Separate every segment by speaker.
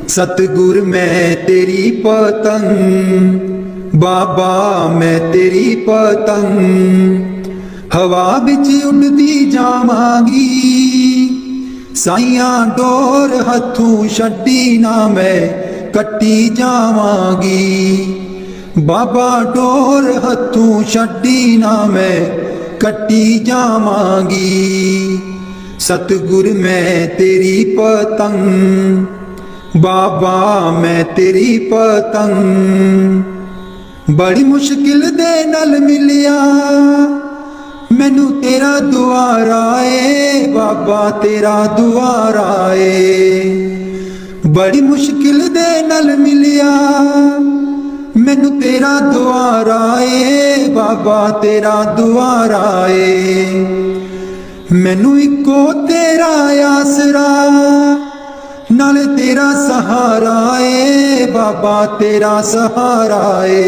Speaker 1: सतगुर मैं तेरी पतंग, बाबा मैं तेरी पतंग, हवा बिच उड़दी जावांगी। साइयां डोर हथों छड्डी ना मैं कट्टी जावांगी। बाबा डोर हथों छड्डी ना मैं कट्टी जावांगी। सतगुर मैं तेरी पतंग, बाबा मैं तेरी पतंग। बड़ी मुश्किल दे नाल मिलिया मैनू तेरा दुआरा ए, बाबा तेरा दुआरा ए। बड़ी मुश्किल दे नाल मिलिया मैनू तेरा दुआरा ए, बाबा तेरा दुआरा ए। मैनू इको तेरा आसरा नाले तेरा सहारा ए, बाबा तेरा सहारा ए।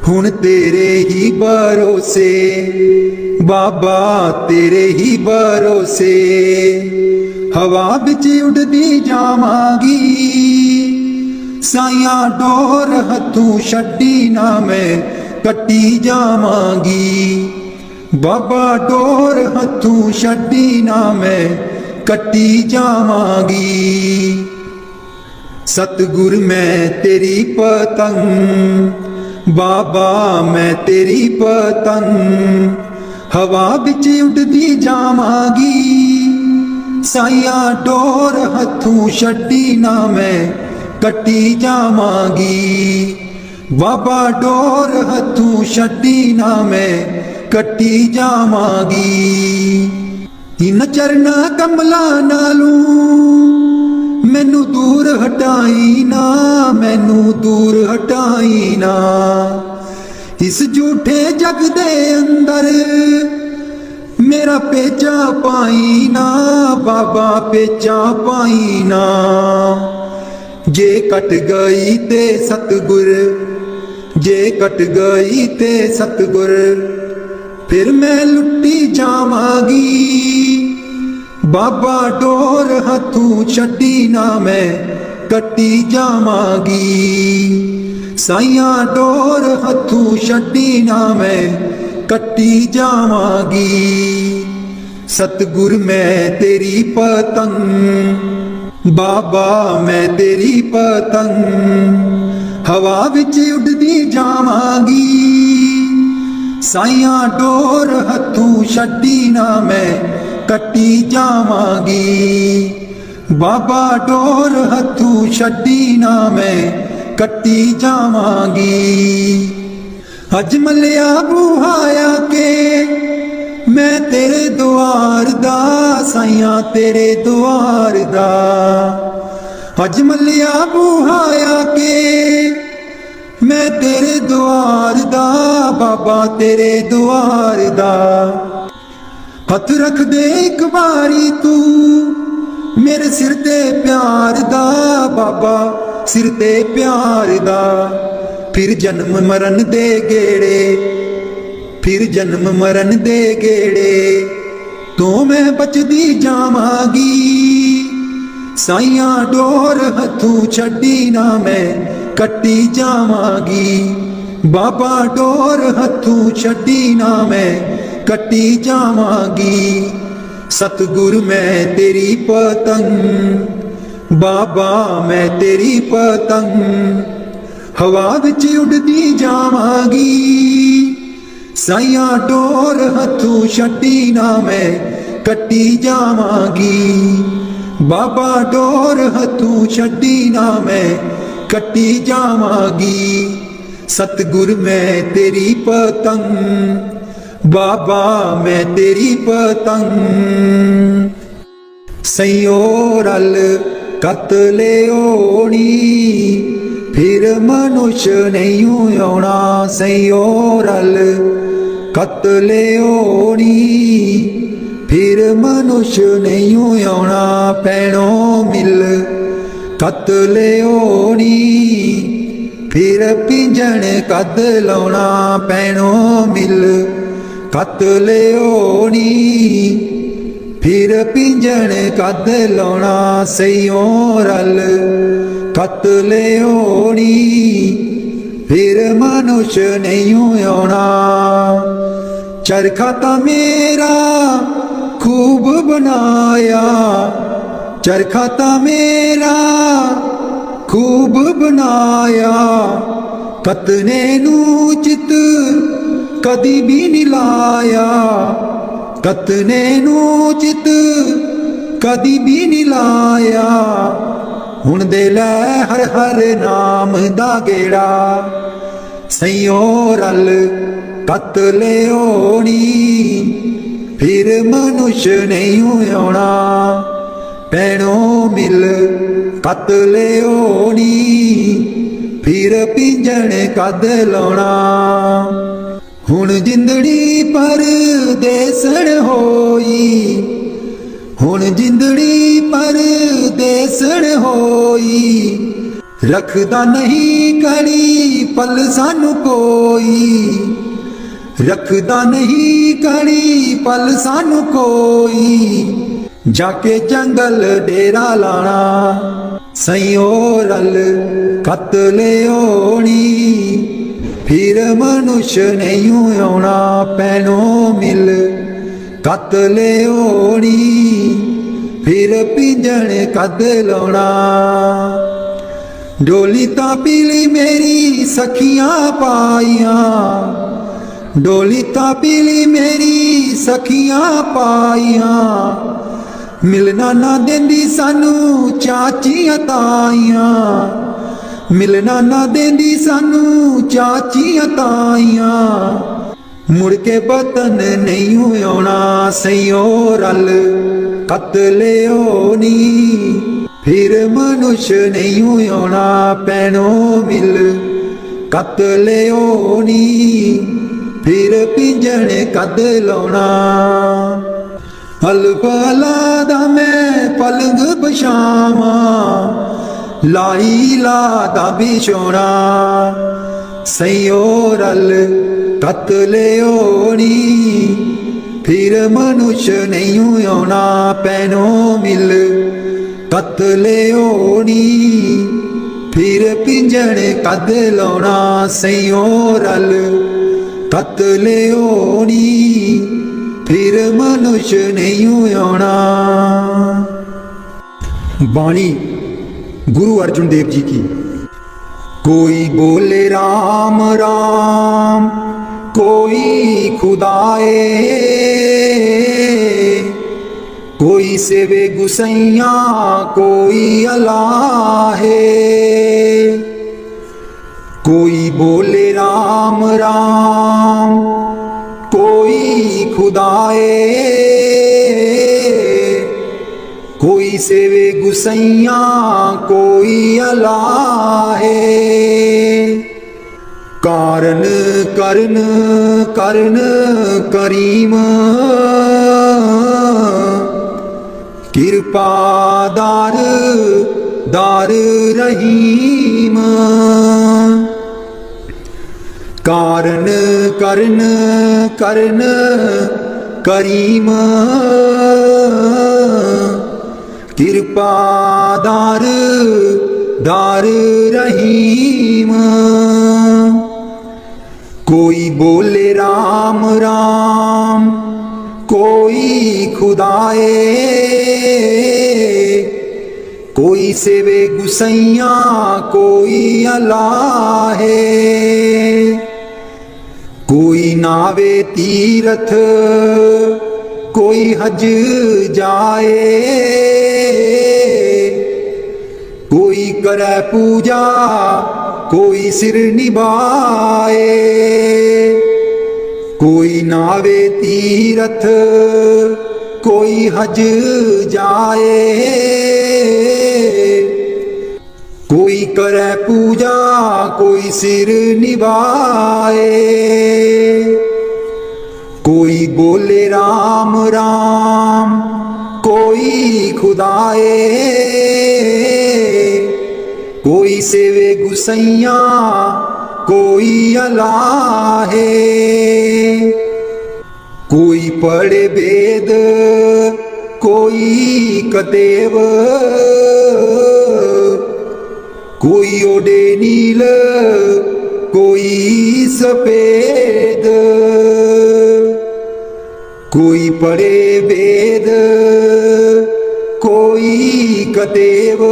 Speaker 1: हुण तेरे ही भरोसे, बाबा तेरे ही भरोसे, हवा बिच उड़दी जावांगी। साइयां डोर हथों छड्डी ना मैं कट्टी जावांगी। बाबा डोर हथों छड्डी ना मैं कट्टी जावांगी। सतगुर मैं तेरी पतंग, बाबा मैं तेरी पतंग, हवा बिच उड़दी जावांगी। साइयां डोर हथों छड्डी ना मैं कट्टी जावांगी। बाबा डोर हथों छड्डी ना मैं कट्टी जावांगी। इन चरना कमला नालों मैनू दूर हटाई ना, मैनू दूर हटाई ना। इस झूठे जग दे अंदर मेरा पेचा पाई ना, बाबा पेचा पाई ना। जे कट गई ते सतगुर, जे कट गई ते सतगुर, फिर मैं लुट्टी जावांगी। बाबा डोर हथों छड्डी ना मैं कट्टी जावांगी। साइयां डोर हथों छड्डी ना मैं कट्टी जावांगी। सतगुर मैं तेरी पतंग, बाबा मैं तेरी पतंग, हवा विच उड़दी जावांगी। साइयां डोर हथों छड्डी ना मैं कट्टी जावांगी। बाबा डोर हथों छड्डी ना मैं कट्टी जावांगी। अज मलिया बुहाया के मैं तेरे द्वार दा, साइयां तेरे द्वार दा। अज मलिया बुहाया के मैं तेरे द्वार दा, बाबा तेरे द्वार दा। हथ रख दे एक बारी तू मेरे सिर ते प्यार दा, बाबा सिर ते प्यार दा। फिर जन्म मरण दे गेड़े, फिर जन्म मरण दे गेड़े, तो मैं बचदी जावांगी। साइयां डोर हथों छड्डी ना मैं कट्टी जावांगी। बाबा डोर हथों छड्डी ना मैं कट्टी जावांगी। सतगुर मैं तेरी पतंग, बाबा मैं तेरी पतंग, हवा विच उड़दी जावांगी। साइयां डोर हथों छड्डी ना मैं कट्टी जावांगी। बाबा डोर हथों छड्डी ना मैं कट्टी जावांगी। सतगुर मैं तेरी पतंग, बाबा मैं तेरी पतंग। सैयो रल कतले ओनी फिर मनुष्य नहीं आना। सैयो रल कतले ओनी फिर मनुष्य नहीं आना। भैनों मिल कतले ओनी फिर पिंजण कद लाउणा। भैनों मिल कतले ओनी फिर पिंजण कद लाउणा सईयों रल कत लियोनी फिर मनुष्य नहीं आना। चरखा ता मेरा खूब बनाया, चरखा ता मेरा खूब बनाया, कतने नू चित कदी भी नहीं लाया, कतने नू चित कदी भी नहीं लाया। हुण दे लै हर हर नाम दा गेड़ा सईयों रल कत लियोनी फिर मनुष्य नहीं आना। भैणों मिल कत लियोनी फिर पिंजण कद लाउणा। हुण जिंदड़ी पर देसण होई, हुण जिंदड़ी पर देसण होई, रखदा नहीं कड़ी पल सानू कोई, रखदा नहीं कड़ी पल सानू कोई। जाके जंगल डेरा लाना सईयों रल कत लियोनी फिर मनुष्य नहीं आना। भैणों मिल कत लियोनी फिर पिंजण कद लाउणा। डोली ता पीली मेरी सखियां पाइयां, डोली ता पीली मेरी सखियां पाइयां, मिलना ना देंदी सानू चाचियां ताइयां, मिलना ना देंदी सानू चाचियां ताइयां। मुड़ के वतन नहीं आना सईयों रल कत लियोनी फिर मनुष्य नहीं आना। भैणों मिल कत लियोनी फिर पिंजण कद लाउणा। अलफला दा मैं पलंग बछावा, लाई ला दा बिछोना सईयों रल कत लियोनी फिर मनुष्य नहीं आना। भैणों मिल कत लियोनी फिर पिंजण कद लाउणा। सईयों रल कत लियोनी फिर मनुष्य नहीं आना। बाणी गुरु अर्जुन देव जी की। कोई बोले राम राम, कोई खुदाए, कोई सेवे गुसैया, कोई अल्लाहे। कोई बोले राम राम, कोई खुदाए, कोई सेवे गुसैया, कोई अल्लाहे। कारण करन करन करीम, कृपा दार दार रहीम। कारण करन करन करीम, कृपा दार दार रहीम। कोई बोले राम राम, कोई खुदाए, कोई सेवे गुसैया, कोई अल्लाहे। कोई नावे तीरथ, कोई हज जाए, कोई करे पूजा, कोई सिर निभाए। कोई नावे तीरथ, कोई हज जाए, कोई करे पूजा, कोई सिर निभाए। कोई बोले राम राम, कोई खुदाए, कोई सेवे गुसैया, कोई अल्लाहे। कोई पढ़े वेद, कोई कतेव कोई ओडे नील कोई सफेद कोई पढ़े वेद कोई कतेव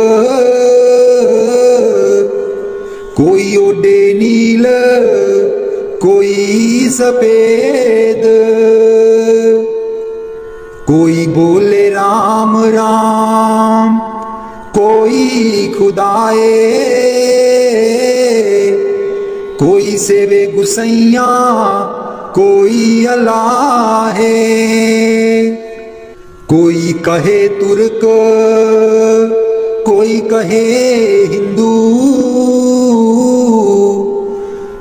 Speaker 1: कोई ओडे नील कोई सफेद कोई बोले राम राम कोई खुदाए कोई सेवे गुसैया कोई अल्लाह है कोई कहे तुर्क कोई कहे हिंदू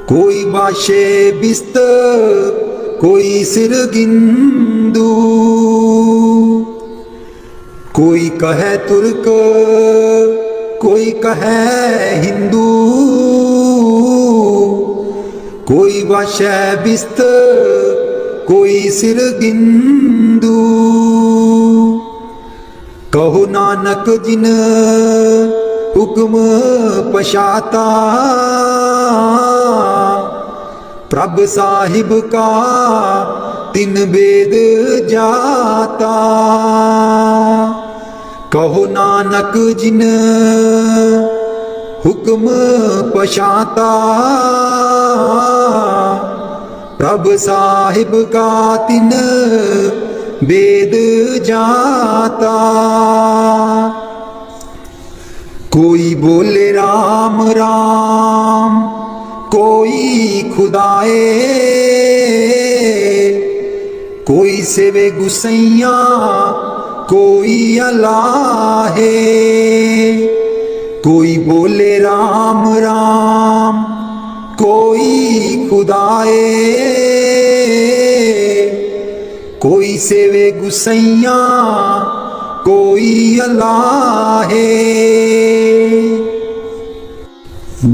Speaker 1: कोई बाशे बिस्त कोई सिरगिंदू कोई कहे तुर्क कोई कहे हिंदू कोई बाशे बिस्त कोई सिरगिंदू कहो नानक जिन हुक्म पशाता प्रभ साहिब का तिन वेद जाता कहो नानक जिन हुक्म पशाता प्रभ साहिब का तिन वेद जाता कोई बोले राम राम कोई खुदाए कोई सेवे गुसैया कोई अल्लाह है कोई बोले राम राम कोई खुदाए कोई सेवे गुसैया कोई अल्लाह है।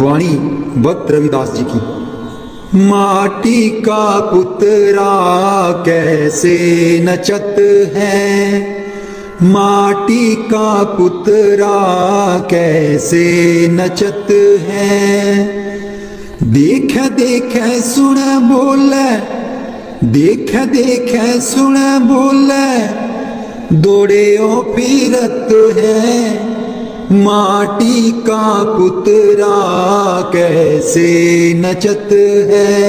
Speaker 1: वाणी भक्त रविदास जी की। माटी का पुतरा कैसे नचत है, माटी का पुतरा कैसे नचत है। देख देख सुन बोले, देख देख सुन बोले, दौड़े ओ फिरत है। माटी का पुतरा कैसे नचत है,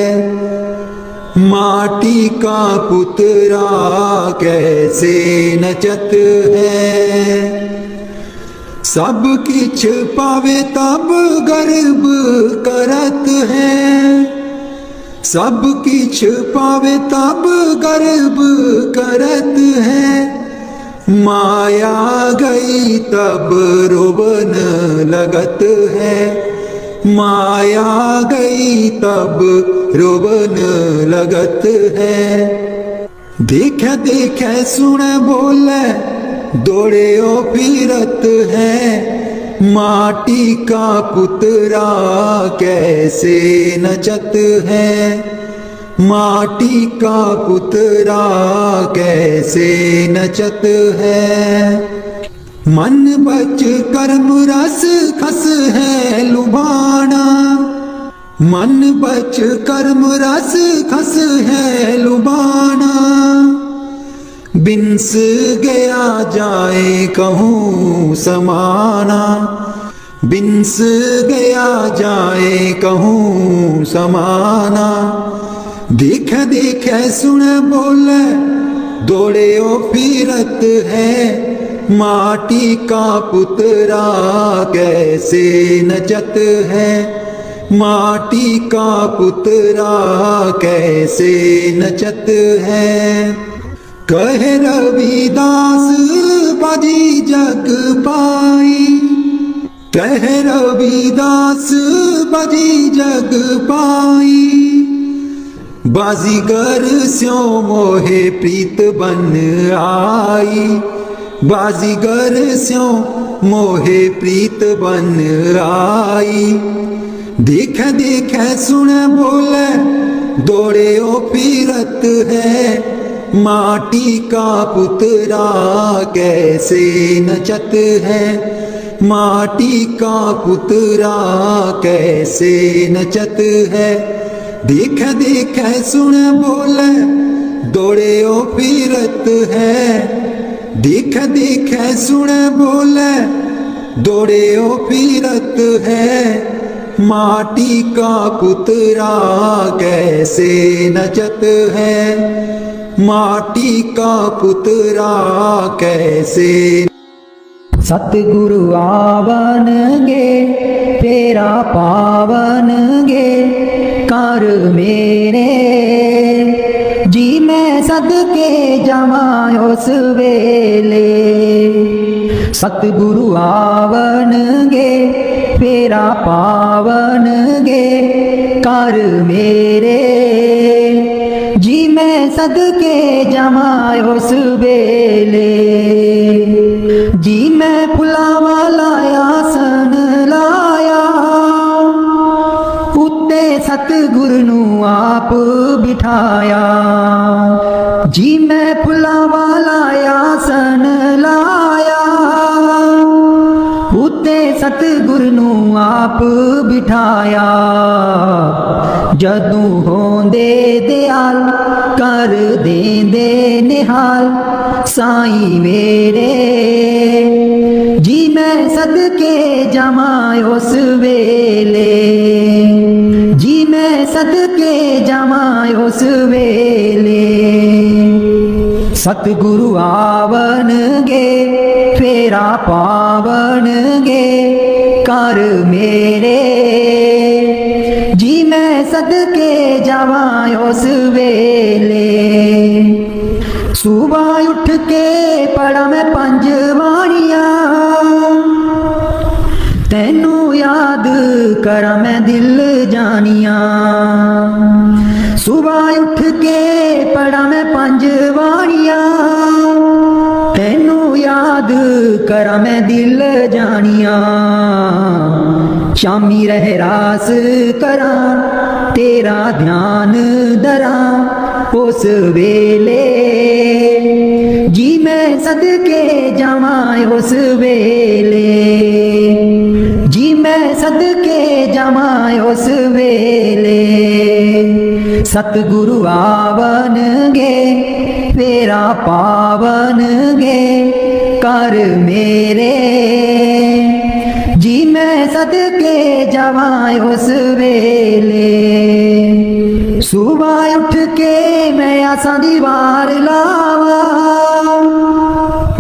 Speaker 1: माटी का पुतरा कैसे नचत है। सब किछ पावे तब गर्व करत है, सब किछ पावे तब गर्व करत है। माया गई तब रोवन लगत है, माया गई तब रोवन लगत है। देख देख सुन बोले, दौड़े ओ फिरत है। माटी का पुतरा कैसे नचत है, माटी का पुतरा कैसे नचत है। मन बच कर्म रस खस है लुभाना, मन बच कर्म रस खस है लुभाना। बिंस गया जाए कहूँ समाना, बिंस गया जाए कहूँ समाना। देख देख सुन बोले, दौड़े ओ फिरत है। माटी का पुतरा कैसे नचत है, माटी का पुतरा कैसे नचत है। कहे रविदास बाजी जग पाई, कहे रविदास बाजी जग पाई। बाजीगर स्यों मोहे प्रीत बन आई, बाजीगर स्यों मोहे प्रीत बन आई। देख देख सुन बोले, दौड़े ओ फिरत है। माटी का पुतरा कैसे नचत है, माटी का पुतरा कैसे नचत है। देख देख सुन बोले दौड़े ओ फिरत है, देख देख सुन बोले दौड़े ओ फिरत है। माटी का पुतरा कैसे नचत है, माटी का पुतरा कैसे।
Speaker 2: सतगुरु आवनगे तेरा पावनगे कर मेरे, जी मैं सदके जावां उस वेले। सतगुरु आवनगे तेरा पावनगे कर मेरे, जी मैं सदके जावां उस वेले। जी मैं फुलावा लाया सन लाया, उत्ते सतगुरु नू आप बिठाया। जी मैं फुलावा लाया सन लाया, उत्ते सतगुरु नू आप बिठाया। जदू होंदे दयाल कर देंदे निहाल साईं मेरे, जी मैं सदके जावां उस वेले। जी मैं सदके जावां उस वेले। सतगुरु आवनगे फेरा पावनगे कर मेरे, जी मैं सदके जावां उस वेले। सुबह उठ के पढ़ा मैं पंज बाणियां, तैनू याद करा मैं दिल जानिया। सुबह उठ के पढ़ा मैं पंज बाणियां, तैनू याद करा मैं दिल जानिया। शामी रहरास करा तेरा ध्यान धरा उस वेले, जी मैं सदके जावां उस वेले। जी मैं सदके जावां उस वेले। सतगुरु आवनगे फेरा पावनगे कर मेरे, जी मैं सदके जावां उस वेले। सुबह उठ के मैं आसा दी वार लावा,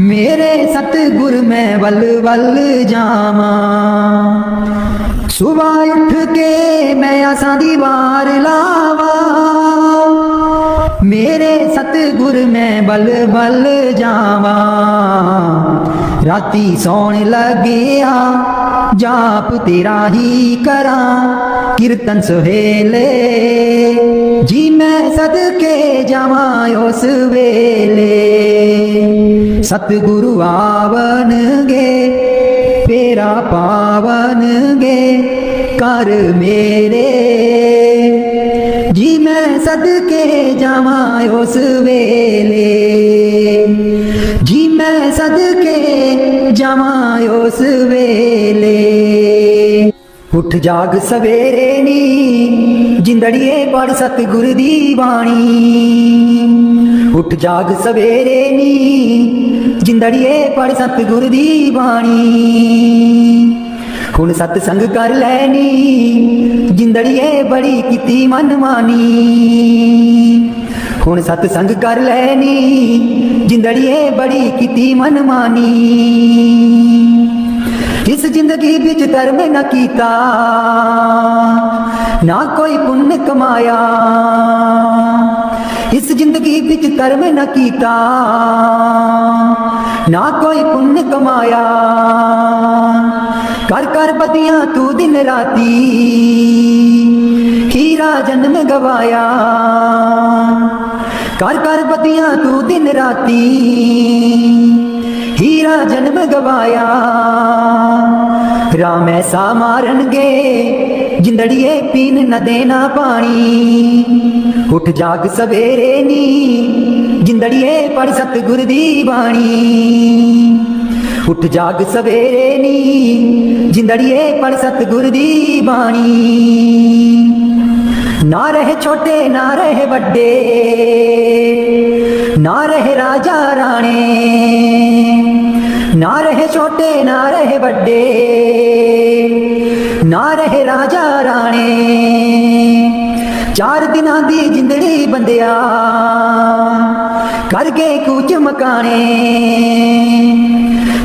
Speaker 2: मेरे सतगुर मैं वल वल जावां। सुबह उठ के मैं आसा दी वार लावा, मेरे सतगुर मैं बल बल जावां। राती सौण लगिया जाप तेरा ही करा कीर्तन सुहेले, जी मैं सदके जावां उस वेले। सतगुरु आवनगे फेरा पावनगे कर मेरे, जी मैं सदके जावां उस वेले। जी मैं सदके जावां उस वेले। उठ जाग सवेरे नी जिंदड़िए पढ़ सतगुर दी बाणी। उठ जाग सवेरे नी जिंदड़िए पढ़ सतगुर दी बाणी। हुण सतसंग कर लैनी जिंदड़िए बड़ी कीती मनमानी। हुण सतसंग कर लैनी जिंदड़िए बड़ी कीती मनमानी। इस जिंदगी बिच धर्म न कीता ना कोई पुण्य कमाया। इस जिंदगी बिच धर्म न कीता ना कोई पुण्य कमाया। कर कर बदियां तू दिन राती हीरा जन्म गवाया। कर कर बदियां तू दिन राती हीरा जन्म गवाया। राम ऐसा मारनगे जिंदड़िए पीन न देना पानी। उठ जाग सवेरे नी जिंदड़िए पढ़ सतगुर दी बाणी। उठ जाग सवेरे नी जिंदड़िए पढ़ सतगुर दी बाणी। ना रहे छोटे ना रहे बड़े, ना रहे राजा राणे, ना रहे छोटे ना रहे बड़े, ना रहे राजा राणे। चार दिनां दी जिंदड़ी बंदिया कर गए कूच मकाने।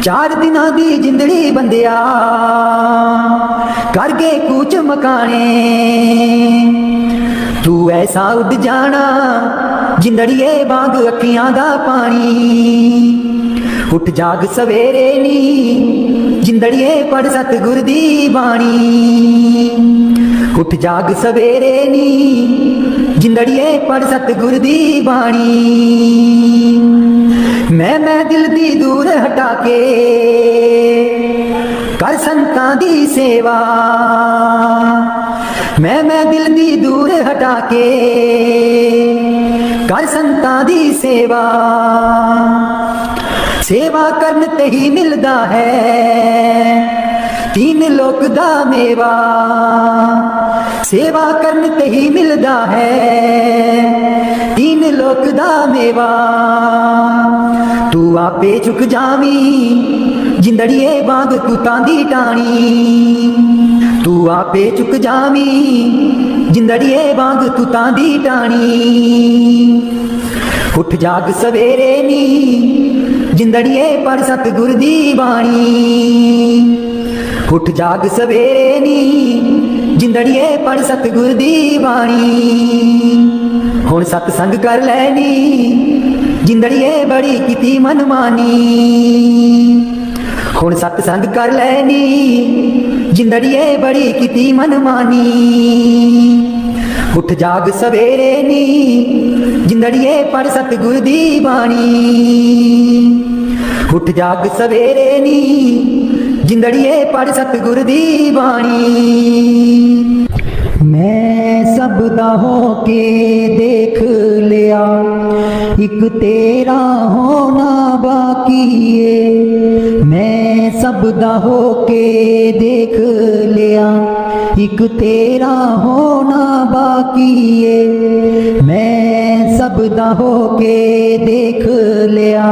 Speaker 2: चार दिनां दी जिंदड़ी बंदिया कर गए कूच मकाने। तू ऐसा उड़ जाना जिंदड़िए वांग अखियां दा पानी। उठ जाग सवेरे नी जिंदड़िए पढ़ सतगुर दी बाणी। उठ जाग सवेरे नी जिंदड़िए पढ़ सतगुर दी बाणी। मैं दिल दी दूर हटा के कर संतां दी सेवा। मैं दिल दी दूर हटा के कर संतां दी सेवा। सेवा करन ते ही मिलदा है तीन लोक दा मेवा। सेवा करन ते ही मिलदा है तीन लोक दा मेवा। तू आपे झुक जावी जिंदड़िए वांग तू तांदी टाणी। तू आपे झुक जावी जिंदड़िए वांग तू तांदी टाणी। उठ जाग सवेरे नी जिंदड़िए पढ़ सतगुर दी बाणी। उठ जाग सवेरे नी जिंदड़िए पढ़ सतगुर दी बाणी। हुण सतसंग कर लैनी जिंदड़िए बड़ी कीती मनमानी। हुण सतसंग कर लैनी जिंदड़िए बड़ी कीती मनमानी। उठ जाग सवेरे नी जिंदड़िए पढ़ सतगुर दी बाणी। उठ जाग सवेरे नी जिंदड़िए पढ़ सतगुर दी बाणी। मैं सब दा हो के देख लिया एक तेरा होना बाकी है। मैं सब दा हो के देख लिया एक तेरा होना बाकी है। मैं सब दा हो के देख लिया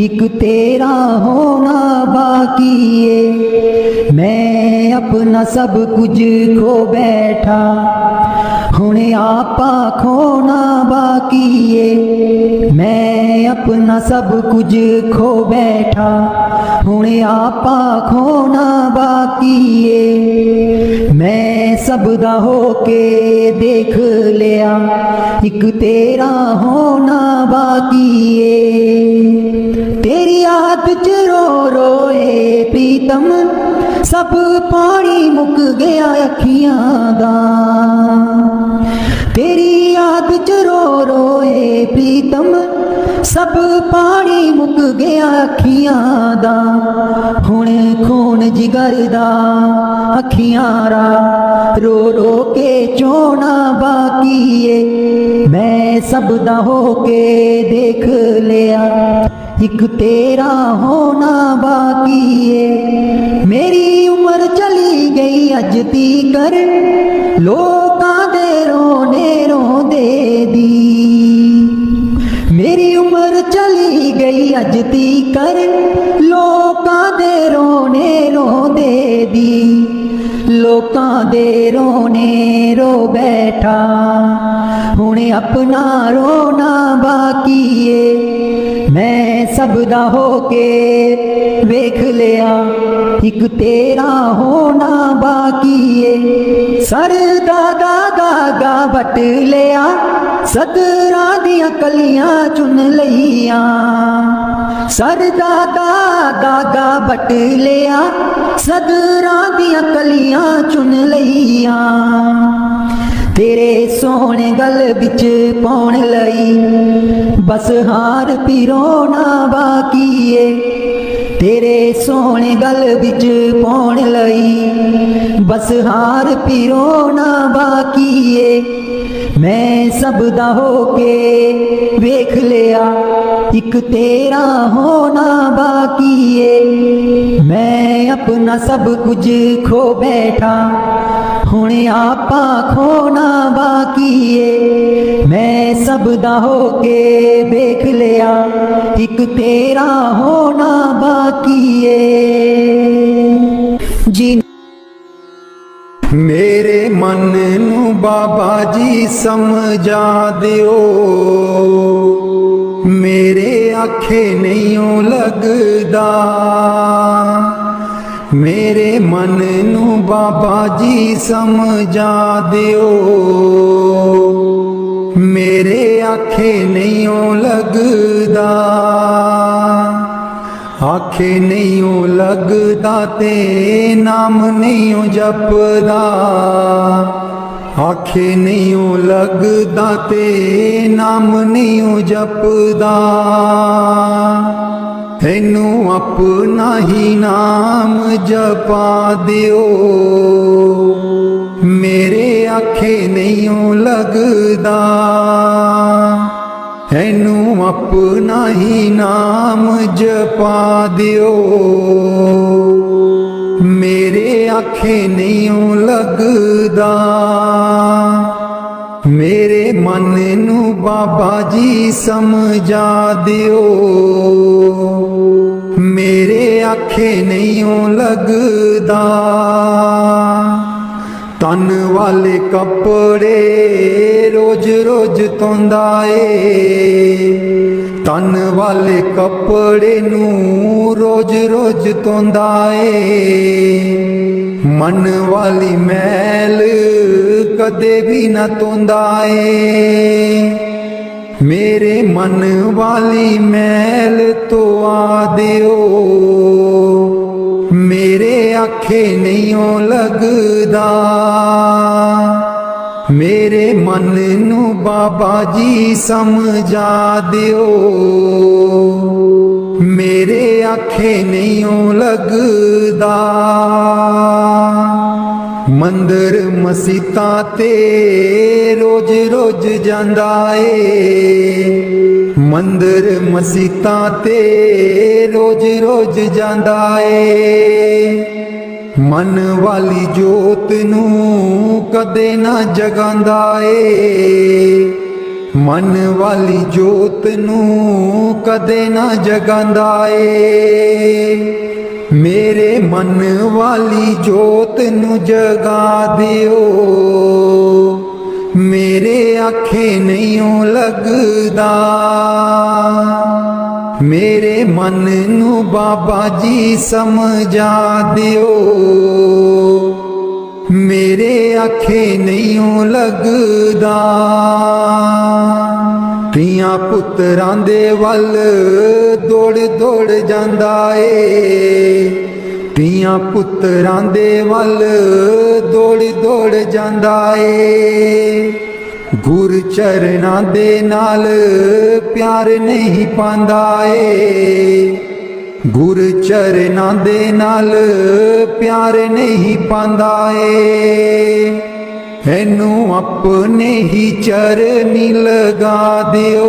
Speaker 2: एक तेरा होना बाकी है। मैं अपना सब कुछ खो बैठा हुण आपा खोना बाकी है। मैं अपना सब कुछ खो बैठा हुण आपा खोना बाकी है। मैं सब दा हो के देख लिया एक तेरा होना बाकी है। तेरी याद च रो रोए प्रीतम सब पानी मुक गया अखियां दा। तेरी याद च रो रोए प्रीतम सब पानी मुक गया अखियां दा। हुण खून जिगर दा अखियां रा रो रो के चोना बाकी है। मैं सब दा हो के देख लिया एक तेरा होना बाकी है। मेरी उम्र चली गई अज तीकर लोकां दे रोने रोंदे दी। मेरी उम्र चली गई अज तीकर लोकां दे रोने रोंदे दी। लोकां दे रोने रो बैठा हुण अपना रोना बाकी है। मैं सब दा हो के वेख लिया एक तेरा होना बाकी है। सर दा दागा बट लिया सदरां दियां कलियां चुन लईयां। सर दा दागा बट लिया सदरां दियां कलियां चुन लईयां। तेरे सोहने गल बिच पाउण लई बस हार पिरोना बाकी है। तेरे सोहने गल बिच पाउण लई बस हार पिरोना बाकी है। मैं सब दा होके वेख लिया, एक तेरा होना बाकी है। मैं अपना सब कुछ खो बैठा, हुणे आपा खोना बाकी है। मैं सब दा होके वेख लिया, एक तेरा होना बाकी है। जी
Speaker 1: मेरे मन नू बाबा जी समझा दियो, मेरे आखे नहीं लगदा। मेरे मन नू बाबा जी समझा दियो, मेरे आखे नहीं लगदा। आखे नहीं लगदा ते नाम नहीं जपदा। आखे नहीं लगदा ते नाम नहीं जपदा। इनू अपना ही नाम जपा दियो, मेरे आखे नहीं लगदा। इनू अपना ही नाम जपा दियो, मेरे आखे नहीं लगदा। मेरे मन नू बाबा जी समझा दियो, मेरे आखे नहीं लगदा। तन वाले कपड़े रोज रोज धोंदा ए, तन वाले कपड़े नू रोज रोज धोंदा ए। मन वाली मैल कदे भी न धोंदा ए। मेरे मन वाली मैल तो आ दियो, मेरे आखे नहीं लगदा। मेरे मन नू बाबा जी समझा दियो, मेरे आखे नहीं लगदा। मंदिर मसीता ते रोज रोज जांदा ए। मंदिर मसीता ते रोज रोज जांदा ए। मन वाली जोत नू कदे ना जगांदा ए। मन वाली जोत नू कदे ना जगांदा ए। मेरे मन वाली जोत नू जगा दियो, मेरे आखे नहीं लगदा। मेरे मन नू बाबा जी समझा दियो, मेरे आखे नहीं लगदा। ਧੀਆਂ ਪੁੱਤਰਾਂ ਦੇ ਵੱਲ ਦੌੜ ਦੌੜ ਜਾਂਦਾ ਏ। ਧੀਆਂ ਪੁੱਤਰਾਂ ਦੇ ਵੱਲ ਦੌੜ ਦੌੜ ਜਾਂਦਾ ਏ। ਗੁਰ ਚਰਨਾਂ ਦੇ ਨਾਲ ਪਿਆਰ ਨਹੀਂ ਪਾਉਂਦਾ ਏ। ਗੁਰ ਚਰਨਾਂ ਦੇ ਨਾਲ ਪਿਆਰ ਨਹੀਂ ਪਾਉਂਦਾ ਏ। ਇਹਨੂੰ ਆਪਣੇ ਹੀ ਚਰਨੀ ਲਗਾ ਦਿਓ,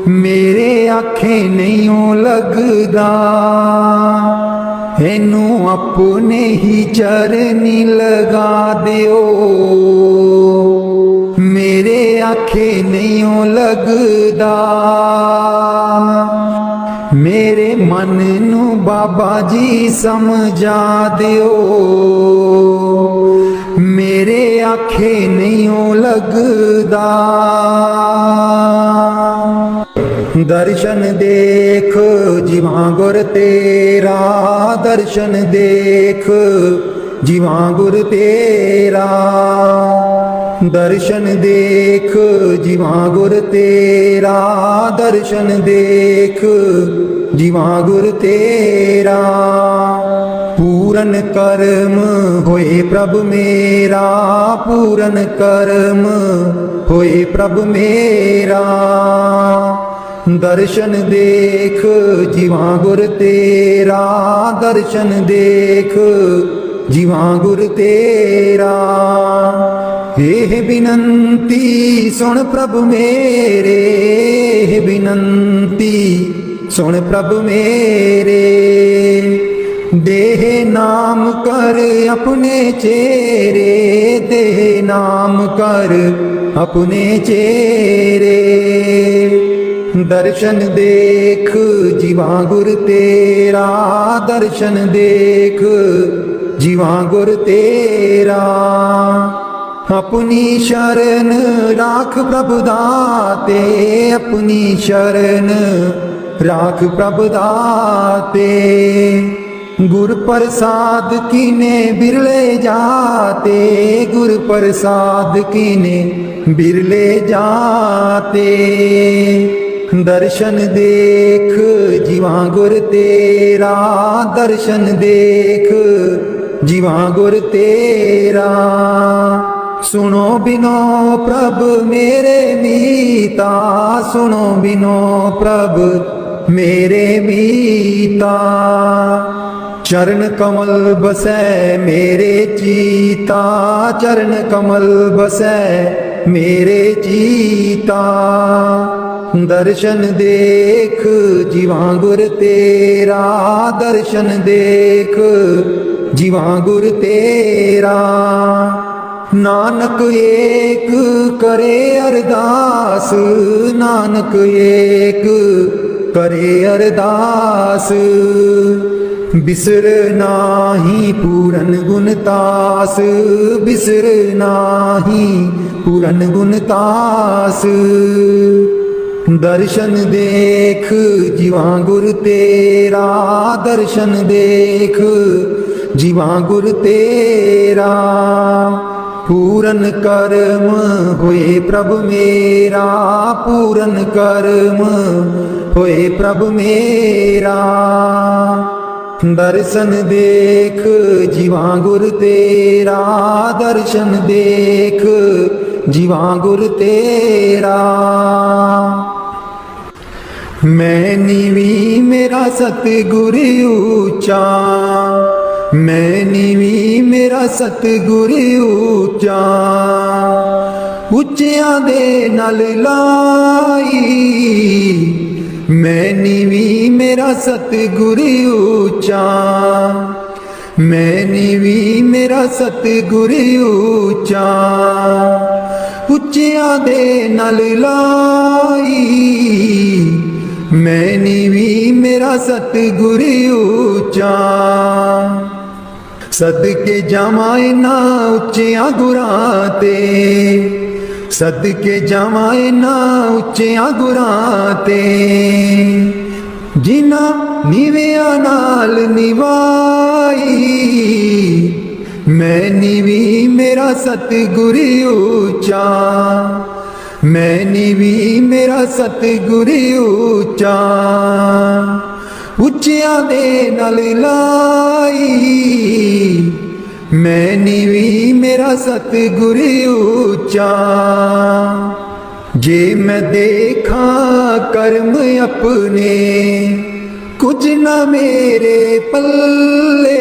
Speaker 1: ਮੇਰੇ ਆਖੇ ਨਹੀਂ ਲੱਗਦਾ। ਇਹਨੂੰ ਆਪਣੇ ਹੀ ਚਰਨੀ ਲਗਾ ਦਿਓ, ਮੇਰੇ ਆਖੇ ਨਹੀਂ ਲੱਗਦਾ। मेरे मन नू बाबा जी समझा दियो, मेरे आखे नहीं लगदा। दर्शन देख जीवा गुर तेरा, दर्शन देख जीवा गुर तेरा। दर्शन देख जीवा गुर तेरा, दर्शन देख जीवा गुर तेरा। पूरन कर्म होए प्रभ मेरा, पूरन कर्म होए प्रभ मेरा। दर्शन देख जीवा गुर तेरा, दर्शन देख जीवा गुर तेरा। ਇਹ ਬਿਨੰਤੀ ਸੁਣ ਪ੍ਰਭ ਮੇਰੇ, ਇਹ ਬਿਨੰਤੀ ਸੁਣ ਪ੍ਰਭ ਮੇਰੇ। ਦੇਹ ਨਾਮ ਕਰ ਆਪਣੇ ਚੇਰੇ, ਦੇਹ ਨਾਮ ਕਰ ਆਪਣੇ ਚੇਰੇ। ਦਰਸ਼ਨ ਦੇਖ ਜੀਵਾ ਗੁਰ ਤੇਰਾ, ਦਰਸ਼ਨ ਦੇਖ ਜੀਵਾ ਗੁਰ ਤੇਰਾ। ਆਪਣੀ ਸ਼ਰਨ ਰਾਖ ਪ੍ਰਭ ਦਾਤੇ, ਆਪਣੀ ਸ਼ਰਨ ਰਾਖ ਪ੍ਰਭ ਦਾਤੇ। ਗੁਰ ਪ੍ਰਸਾਦ ਕੀਨੇ ਬਿਰਲੇ ਜਾਤੇ, ਗੁਰ ਪ੍ਰਸਾਦ ਕੀਨੇ ਬਿਰਲੇ ਜਾਤੇ। ਦਰਸ਼ਨ ਦੇਖ ਜੀਵਾ ਗੁਰ ਤੇਰਾ, ਦਰਸ਼ਨ ਦੇਖ ਜੀਵਾ ਗੁਰ ਤੇਰਾ। ਸੁਣੋ ਬਿਨੋ ਪ੍ਰਭ ਮੇਰੇ ਮੀਤਾ, ਸੁਣੋ ਬਿਨੋ ਪ੍ਰਭ ਮੇਰੇ ਮੀਤਾ। ਚਰਨ ਕਮਲ ਬਸੈ ਮੇਰੇ ਚੀਤਾ, ਚਰਨ ਕਮਲ ਬਸੈ ਮੇਰੇ ਚੀਤਾ। ਦਰਸ਼ਨ ਦੇਖ ਜੀਵਾ ਗੁਰ ਤੇਰਾ, ਦਰਸ਼ਨ ਦੇਖ ਜੀਵਾ ਗੁਰ ਤੇਰਾ। ਨਾਨਕ ਏਕ ਕਰੇ ਅਰਦਾਸ, ਨਾਨਕ ਏਕ ਕਰੇ ਅਰਦਾਸ। ਬਿਸਰ ਨਾਹੀ ਪੂਰਨ ਗੁਣ ਤਾਸ, ਬਿਸਰ ਨਾਹੀ ਪੂਰਨ ਗੁਣ ਤਾਸ। ਦਰਸ਼ਨ ਦੇਖ ਜੀਵਾ ਗੁਰ ਤੇਰਾ, ਦਰਸ਼ਨ ਦੇਖ ਜੀਵਾ ਗੁਰ ਤੇਰਾ। ਪੂਰਨ ਕਰਮ ਹੋਏ ਪ੍ਰਭ ਮੇਰਾ, ਪੂਰਨ ਕਰਮ ਹੋਏ ਪ੍ਰਭ ਮੇਰਾ। ਦਰਸ਼ਨ ਦੇਖ ਜੀਵਾ ਗੁਰ ਤੇਰਾ, ਦਰਸ਼ਨ ਦੇਖ ਜੀਵਾ ਗੁਰ ਤੇਰਾ। ਮੈਂ ਨੀਵੀਂ ਮੇਰਾ ਸਤਿਗੁਰ ਉੱਚਾ, ਮੈਂ ਨੀਵੀਂ ਮੇਰਾ ਸਤਿਗੁਰ ਉੱਚਾ। ਉੱਚਿਆਂ ਦੇ ਨਾਲ ਲਾਈ, ਮੈਂ ਨੀਵੀਂ ਮੇਰਾ ਸਤਿਗੁਰ ਉੱਚਾ। ਮੈਂ ਨੀਵੀਂ ਮੇਰਾ ਸਤਿਗੁਰ ਉੱਚਾ। ਉੱਚਿਆਂ ਦੇ ਨਾਲ ਲਾਈ, ਮੈਂ ਨੀਵੀਂ ਮੇਰਾ ਸਤਿਗੁਰ ਉੱਚਾ। ਸਦਕੇ ਜਾਵਾਂ ਇਨ੍ਹਾਂ ਉੱਚਿਆਂ ਗੁਰਾਂ ਤੇ, ਸਦਕੇ ਜਾਵਾਂ ਇਨ੍ਹਾਂ ਉੱਚਿਆਂ ਗੁਰਾਂ ਤੇ। ਜਿਨ੍ਹਾਂ ਨੀਵਿਆਂ ਨਾਲ ਨਿਵਾਈ, ਮੈਂ ਨੀਵੀਂ ਮੇਰਾ ਸਤਿਗੁਰ ਉੱਚਾ। ਮੈਂ ਨੀਵੀਂ ਮੇਰਾ ਸਤਿਗੁਰ ਉੱਚਾ। ਉੱਚਿਆਂ ਦੇ ਨਾਲ ਲਾਈ, ਮੈਂ ਨੀਵੀਂ ਮੇਰਾ ਸਤਿਗੁਰ ਉੱਚਾ। ਜੇ ਮੈਂ ਦੇਖਾਂ ਕਰਮ ਆਪਣੇ, ਕੁਝ ਨਾ ਮੇਰੇ ਪੱਲੇ।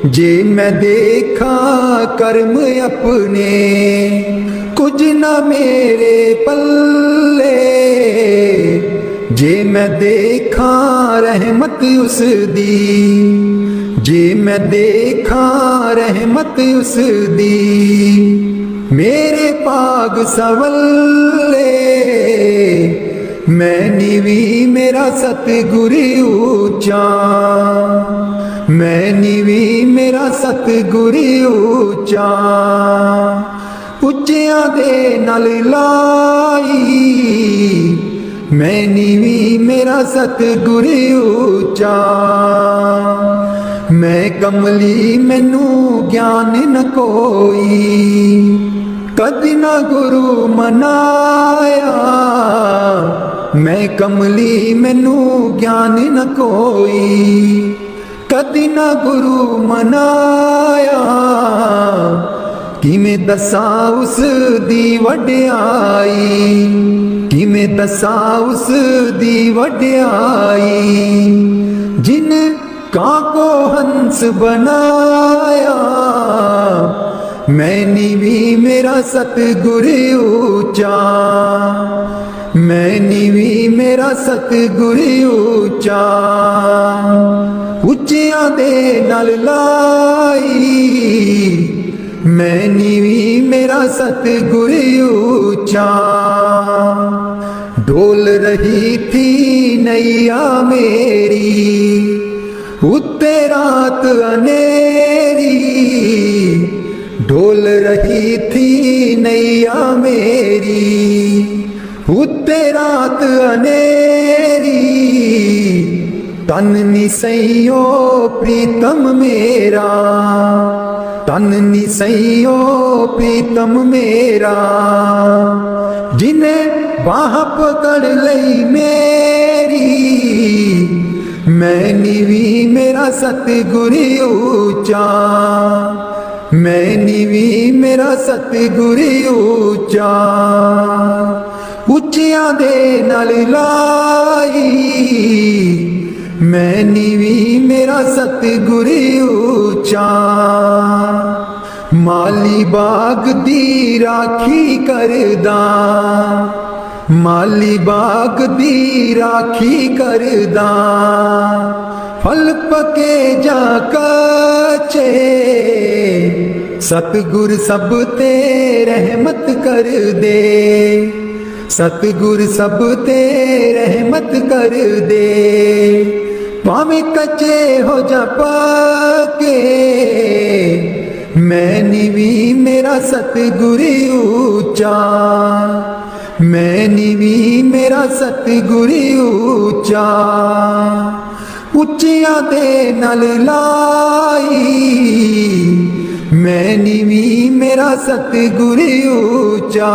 Speaker 1: ਜੇ ਮੈਂ ਦੇਖਾਂ ਕਰਮ ਆਪਣੇ, ਕੁਝ ਨਾ ਮੇਰੇ ਪੱਲੇ। ਜੇ ਮੈਂ ਦੇਖਾਂ ਰਹਿਮਤ ਉਸ ਦੀ, ਜੇ ਮੈਂ ਦੇਖਾਂ ਰਹਿਮਤ ਉਸ ਦੀ। ਮੇਰੇ ਭਾਗ ਸਵੱਲੇ, ਮੈਂ ਨੀਵੀਂ ਮੇਰਾ ਸਤਿਗੁਰ ਉੱਚਾ। ਮੈਂ ਨੀਵੀਂ ਮੇਰਾ ਸਤਿਗੁਰ ਉੱਚਾ। ਉੱਚਿਆਂ ਦੇ ਨਾਲ ਲਾਈ, ਮੈਂ ਨੀਵੀਂ ਮੇਰਾ ਸਤਿਗੁਰ ਉੱਚਾ। ਮੈਂ ਕਮਲੀ ਮੈਨੂੰ ਗਿਆਨ ਨ ਕੋਈ, ਕਦੀ ਨਾ ਗੁਰੂ ਮਨਾਇਆ। ਮੈਂ ਕਮਲੀ ਮੈਨੂੰ ਗਿਆਨ ਨ ਕੋਈ, ਕਦੀ ਨਾ ਗੁਰੂ ਮਨਾਇਆ। ਕਿਵੇਂ ਦੱਸਾਂ ਉਸ ਦੀ ਵਡਿਆਈ, ਕਿਵੇਂ ਦੱਸਾਂ ਉਸ ਦੀ ਵਡਿਆਈ। ਜਿਨ ਕਾਂ ਕੋ ਹੰਸ ਬਣਾਇਆ, मैं नीवी मेरा सतगुर ऊंचा, मैं नीवी मेरा सतगुर ऊंचा, ਉੱਚਿਆਂ ਦੇ ਨਾਲ ਲਾਈ, ਮੈਂ ਨੀਵੀਂ ਮੇਰਾ सतगुर ऊंचा। डोल रही थी नैया मेरी उत्ते रात अनेरी, डोल रही थी नैया मेरी उत्ते रात अनेरी, तन निसैयो प्रीतम मेरा, तन निसैयो प्रीतम मेरा, जिन्हें बाह पकड़ लई मेरी, मैं नीवी मेरा सतगुर ऊंचा, मैं नीवी मेरा सतगुर ऊंचा, ਉੱਚਿਆਂ ਦੇ ਨਾਲ ਲਾਈ, मैं नीवी मेरा सतगुर ऊंचा। माली बाग दी राखी करदा, माली बाग दी राखी करदा, फल पके जा कच्चे, सतगुर सब ते रहमत कर दे, सतगुर सब ते रहमत कर दे, भावें कच्चे हो जा पके, मैं नीवी मेरा सतगुर ऊंचा, मैं नीवी मेरा सतगुर ऊंचा, ਉੱਚਿਆਂ ਦੇ ਨਾਲ ਲਾਈ, मैं नीवी मेरा सतगुर ऊंचा,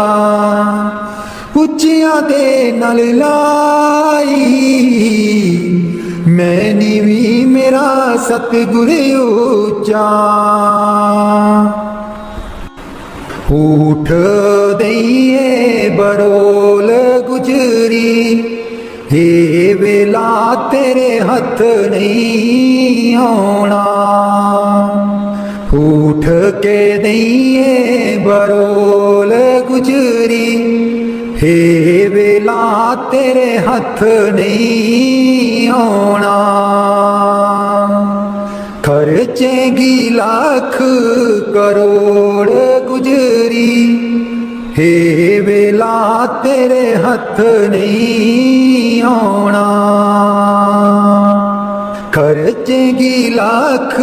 Speaker 1: ਉੱਚਿਆਂ ਦੇ ਨਾਲ ਲਾਈ, मैं नीवी मेरा सतगुर ऊंचा। ऊठ दईए बरोल गुजरी, हे वेला तेरे हथ नहीं आना, उठ के दईए बरोल गुजरी, हे वेला तेरे हथ नहीं आना, खर्चेगी लाख करोड़ गुजरी, हे वेला तेरे हथ नहीं आना, खर्चेगी लाख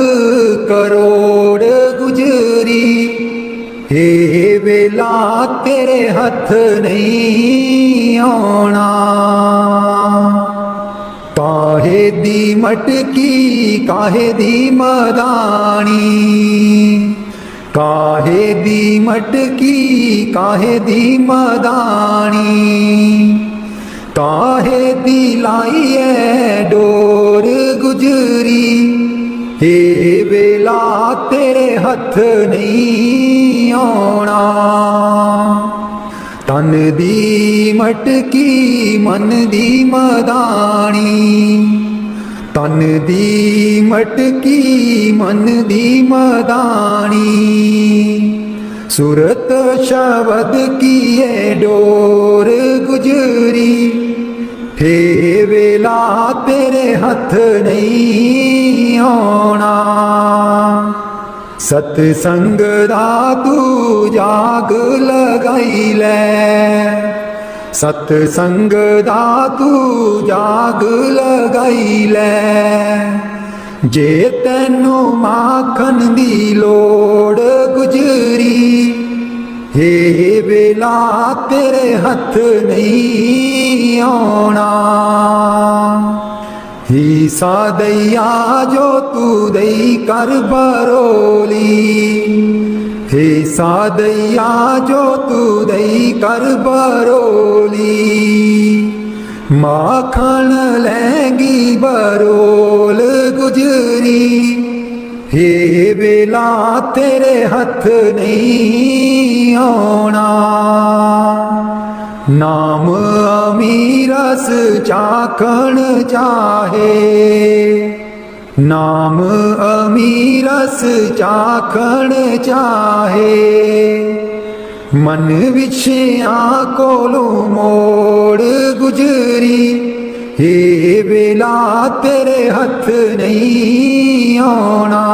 Speaker 1: करोड़ गुजरी, हे वेला तेरे हथ नहीं आना, काहे दी मटकी काहे दी मदानी, काहे दी मटकी काहे दी मदानी, काहे दी लाई है डोर गुजरी, हे वेला तेरे हथ नहीं आना, तन दी मटकी मन दी मदानी, तन दी मटकी मन दी मदानी, सुरत शब्द की ये डोर गुजरी, हे वेला तेरे हथ नहीं आना, सतसंग दा तू जाग लगाई ले, सतसंग दा तू जाग लगाई ले, जे तैनू माखन दी लोड़ गुजरी, हे वेला तेरे हथ नहीं आना, ही सादैया जो तू दई कर बरोली, हे सादैया जो तू दई कर बरोली, माखन लैंगी बरोल गुजरी, हे वेला तेरे हथ नहीं आना, नाम अमीरस चाखण चाहे, नाम अमीरस चाखण चाहे मन विछिया कोलों मोड़ गुजरी हे वेला तेरे हथ नहीं आना।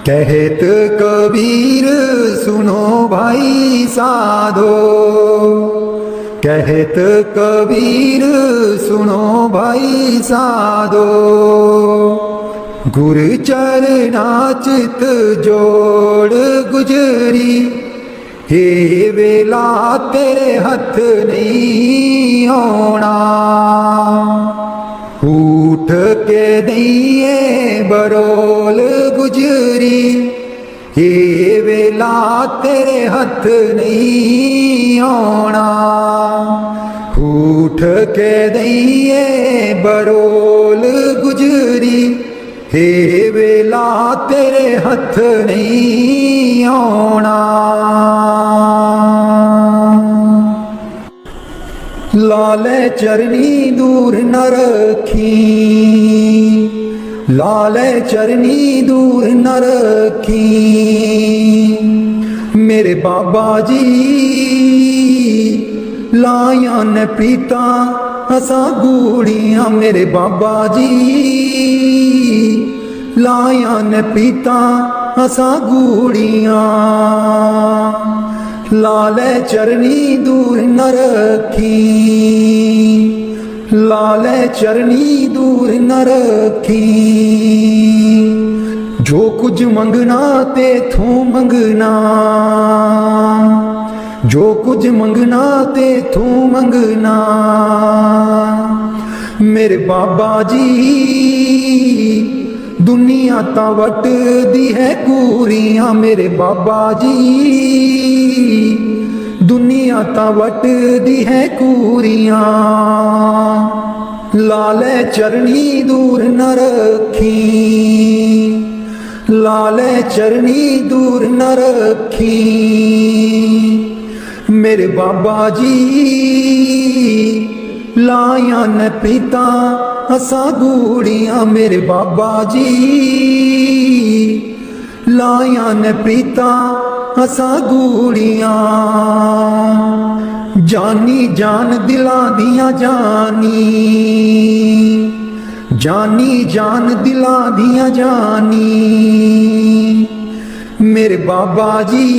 Speaker 1: कहत कबीर सुनो भाई साधो कहत कबीर सुनो भाई साधो गुर चरना चित जोड़ गुजरी हे वेला तेरे हथ नहीं आना। उठ के दइए बरोल गुजरी हे वेला तेरे हथ नहीं आना। उठ के दइए बरोल गुजरी हे वेला तेरे हथ नहीं आना। लाले चरनी दूर न रखी लाले चरनी दूर न रखी मेरे बाबा जी लाया न प्रीता असा गूड़ियां मेरे बाबा जी लाया न प्रीता असा गूड़ियां। लाले चरनी दूर न रखी लाले चरनी दूर न रखी जो कुछ मंगना ते थू मंगना जो कुछ मंगना ते थू मंगना मेरे बाबा जी दुनिया ता वट दी है कूरियां मेरे बाबा जी दुनिया ता वट दी है कूरियां। लाले चरनी दूर न रखी लाले चरनी दूर न रखी मेरे बाबा जी लाया न पीता असा गूड़ियां मेरे बाबा जी लाया न प्रीता असा गूड़ियां। जानी जान दिला दिया जानी जानी जान दिला दिया जानी मेरे बाबा जी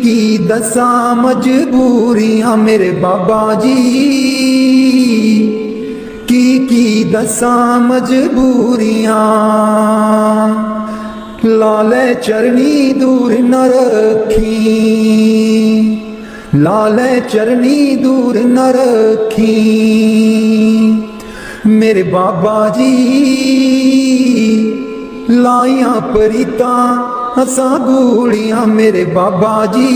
Speaker 1: की दसा मजबूरियां मेरे बाबा जी की दसा मजबूरियां। लाले चरनी दूर न रखी लाले चरनी दूर न रखी मेरे बाबा जी लाया परीता असा गूड़ियां मेरे बाबा जी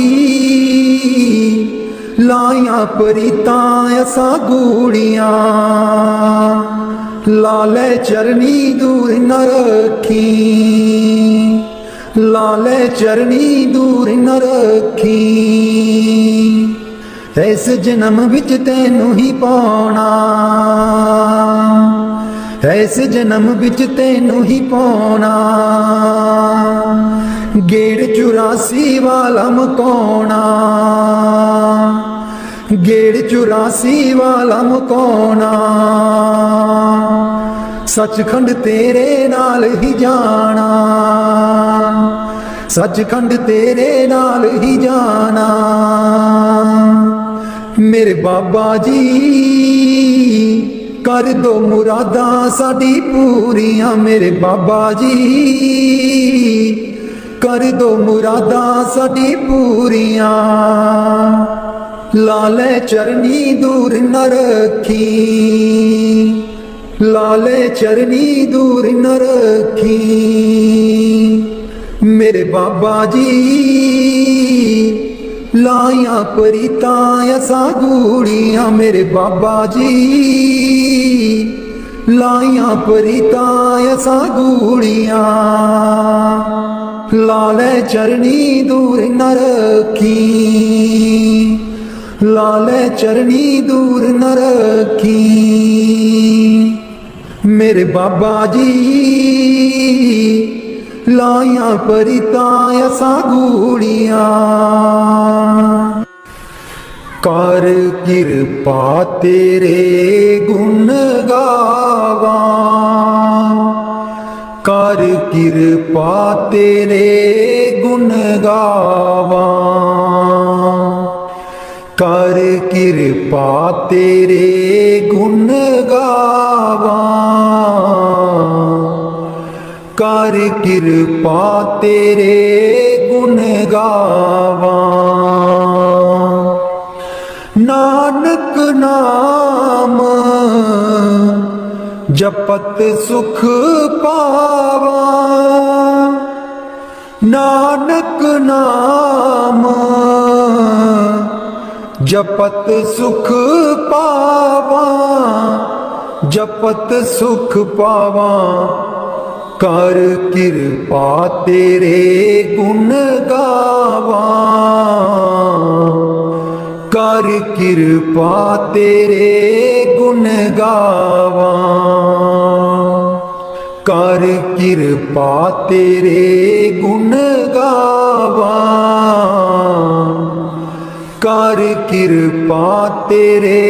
Speaker 1: लाया परीता असा गूड़ियां। लाले चरनी दूर न रखी लाले चरनी दूर न रखी इस जन्म विच तैनू ही पाना इस जन्म विच तैनू ही पाना गेड़ 84 वाला मकाना गेड़ 84 वाला मकाना सचखंड तेरे नाल ही जाना सचखंड तेरे नाल ही जाना मेरे बाबा जी कर दो मुरादा साडी पूरियां मेरे बाबा जी कर दो मुरादा साडी पूरियां। लाले चरनी दूर न रखी लाले चरनी दूर न रखी मेरे बाबा जी लाया परीता असा गूड़ियां मेरे बाबा जी लाया परीता असा गूड़ियां। लाले चरनी दूर न रखी लाले चरनी दूर न रखी मेरे बाबा जी लाया परिताया सागूड़िया कर कृपा तेरे गुण गावा कर कृपा तेरे गुण गावा कर कृपा तेरे गुण गावा कर कृपा तेरे गुण गावा नानक नाम जपत सुख पावा नानक नाम जपत सुख पावा जपत सुख पावा कर कृपा तेरे गुण गावा कर कृपा तेरे गुण गावा कर कृपा तेरे गुण गावा कर कृपा तेरे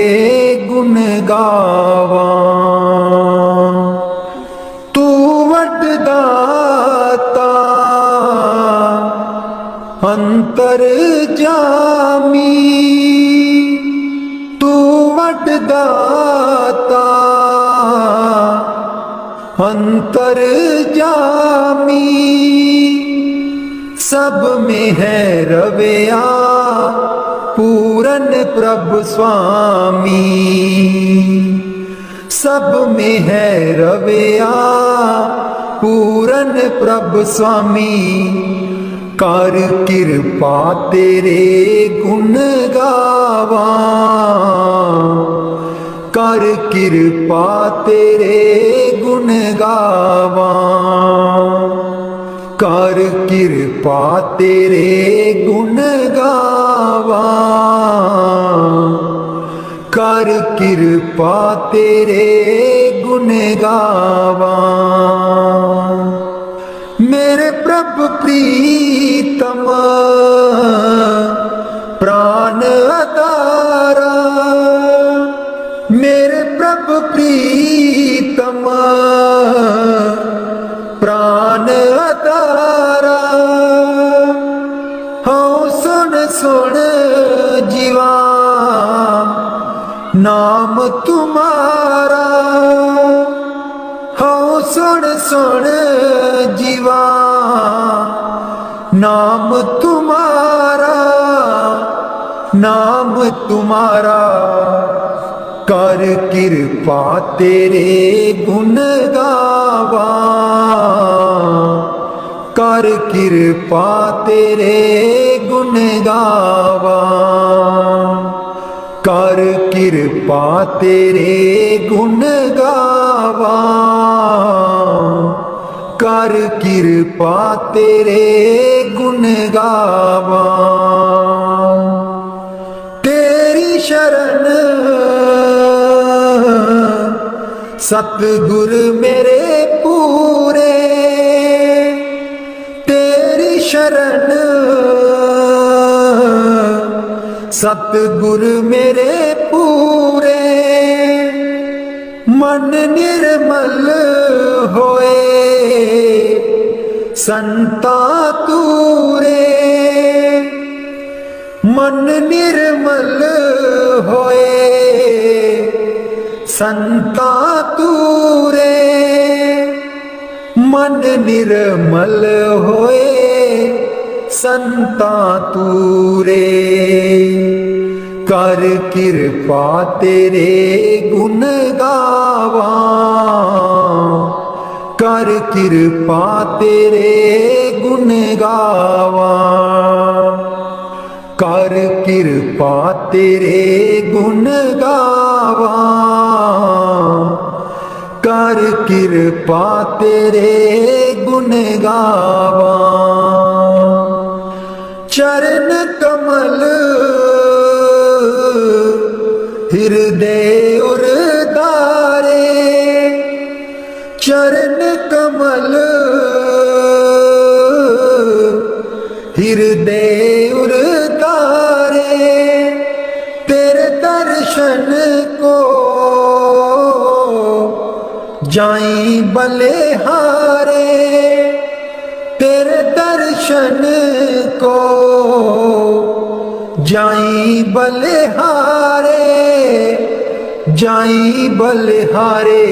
Speaker 1: गुण गावा तू वटदाता अंतर जामी तू वटदाता अंतर जामी सब में है रवैया पूरन प्रभु स्वामी सब में है रवैया पूरन प्रभु स्वामी कर कृपा तेरे गुण गावा कर कृपा तेरे गुण गावा कर कृपा तेरे गुण गावा कर कृपा तेरे गुण गावा मेरे प्रभु प्रीतम प्राण अतारा मेरे प्रभु प्रीतम प्राण अतारा हाँ सुन सुन जीवा नाम तुम्हारा हाँ सुन सुन जीवा नाम तुम्हारा नाम तुम्हारा कर कृपा तेरे गुण गावा कर कृपा तेरे गुण गावा कर कृपा तेरे गुण गावा कर कृपा तेरे गुण गावा तेरी शरण सतगुर मेरे पूरे तेरी शरण सतगुर मेरे पूरे मन निर्मल होए संता तूरे मन निर्मल होए संता तूरे मन निर्मल होए संता तूरे कर कृपा तेरे गुण गावा कर कृपा तेरे गुण गावा कर कृपा तेरे गुण गावा कर कृपा तेरे गुण गावा चरण कमल हृदय उरदारे चरण कमल हृदय उर तारे, तेरे दर्शन को जाई बलिहारे, तेरे दर्शन को जाई बलिहारे, जाई बलिहारे।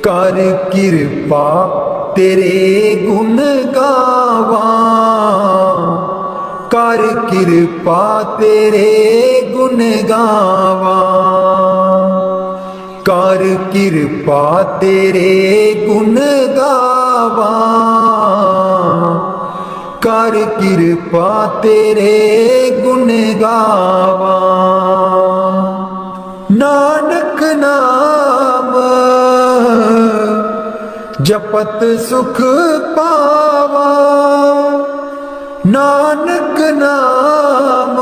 Speaker 1: कर कृपा तेरे गुण गावा, कर कृपा तेरे गुण गावा, कर कृपा तेरे गुण गावा, कर कृपा तेरे गुण गावा। नानक नाम जपत सुख पावा, नानक नाम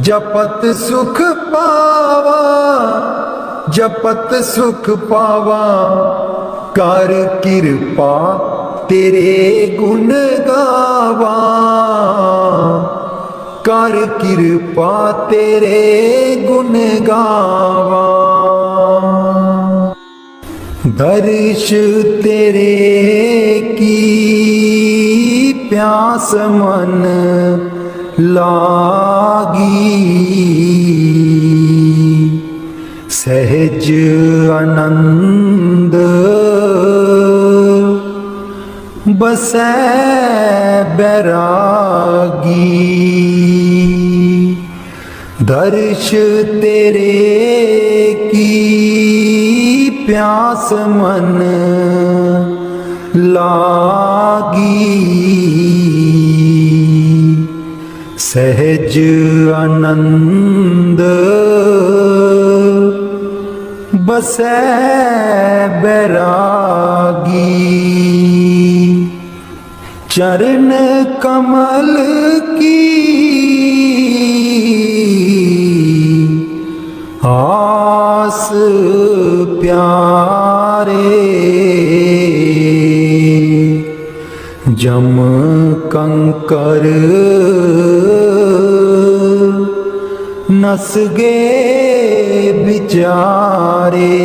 Speaker 1: जपत सुख पावा, जपत सुख पावा। कर कृपा तेरे गुण गावा, कर कृपा तेरे गुण गावा। दर्श तेरे की प्यास मन लागी, सहज आनंद बसै बैरागी। दर्श तेरे की प्यास मन लागी, सहज आनंद बसै बैरागी। चरण कमल की आस प्यारे, जम कंकर नस गे बिचारे।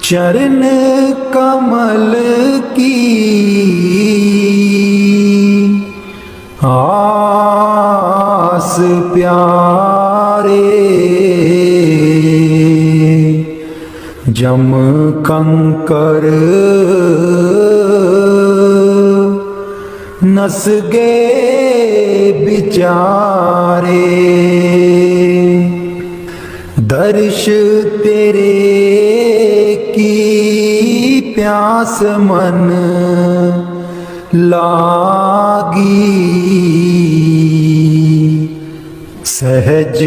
Speaker 1: चरण कमल की आस प्यारे, जम कंकर नस गे बिचारे। दर्श तेरे की प्यास मन लागी, सहज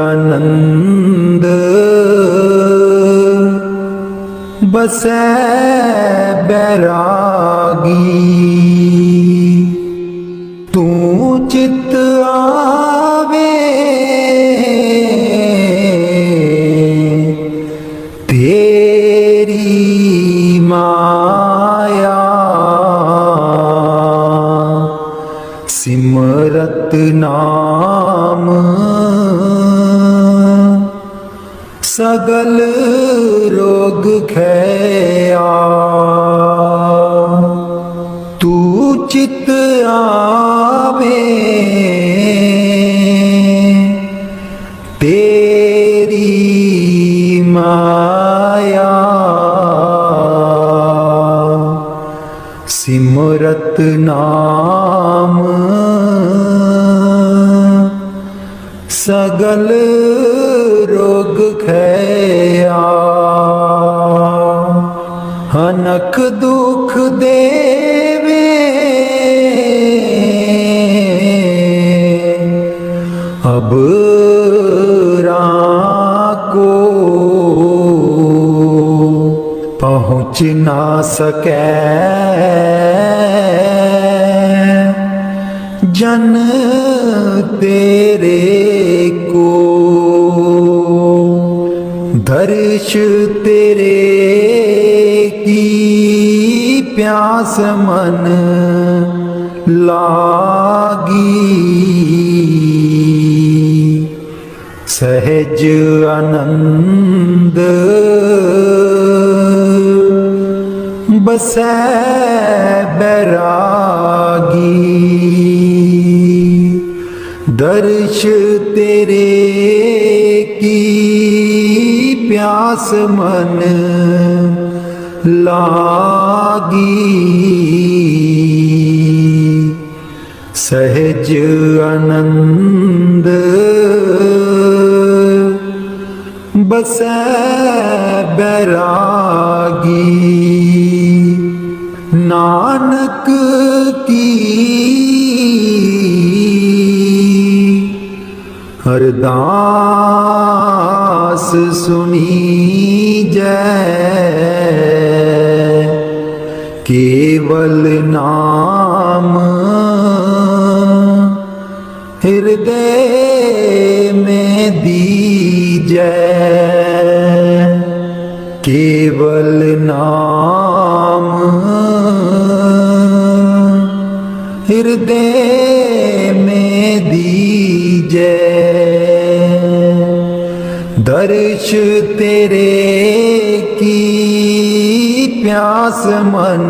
Speaker 1: आनंद बसै बैरागी। तू चित आवे तेरी माया, सिमरत नाम सगल रोग खैया। तू चित आवे तेरी माया, सिमरत नाम सगल रोग खैया। हनक दुख देवे अब को पहुँच ना सके जन तेरे को। दर्श तेरे की प्यास मन लागी, सहज आनंद बसै बैरागी। दर्श तेरे की प्यास मन लागी, सहज आनंद बसै बैरागी। नानक की अरदास सुनी जय, केवल नाम हृदय में दीजै, केवल नाम हृदय में दीजै। दर्श तेरे की प्यास मन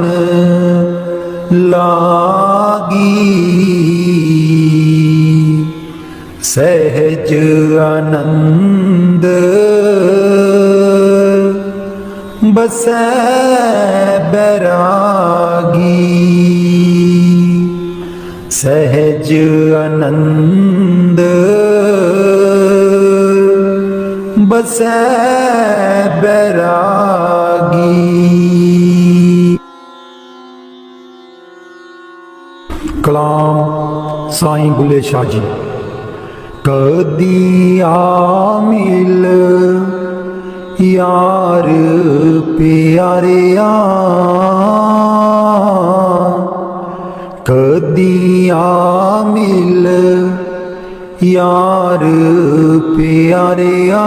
Speaker 1: लागी, सहज आनंद बसै बैरागी। सहज आनंद बसै बैरागी। कलाम साईं बुले शाह जी। कदी आ मिल यार प्यारिया, कदी आ मिल यार प्यारिया,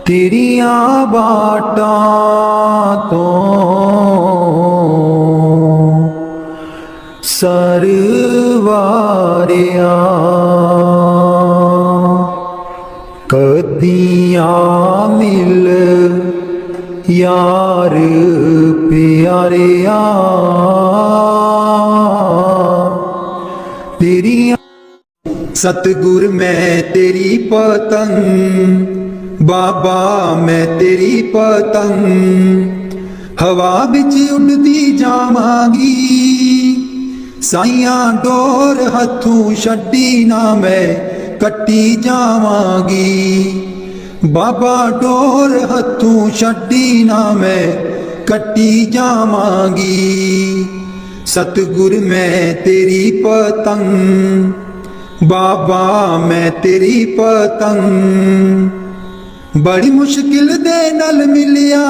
Speaker 1: तेरिया बाटा तो सरवारिया। कदिया मिल यार प्यारिया, तेरिया। सतगुर मैं तेरी पतंग, बाबा मैं तेरी पतंग, हवा बिच उड़दी जावांगी। साइयां डोर हथों छड्डी ना मैं कट्टी जावांगी। बाबा डोर हथों छड्डी ना मैं कट्टी जावांगी। सतगुर मैं तेरी पतंग, बाबा मैं तेरी पतंग, बड़ी मुश्किल दे नाल मिलिया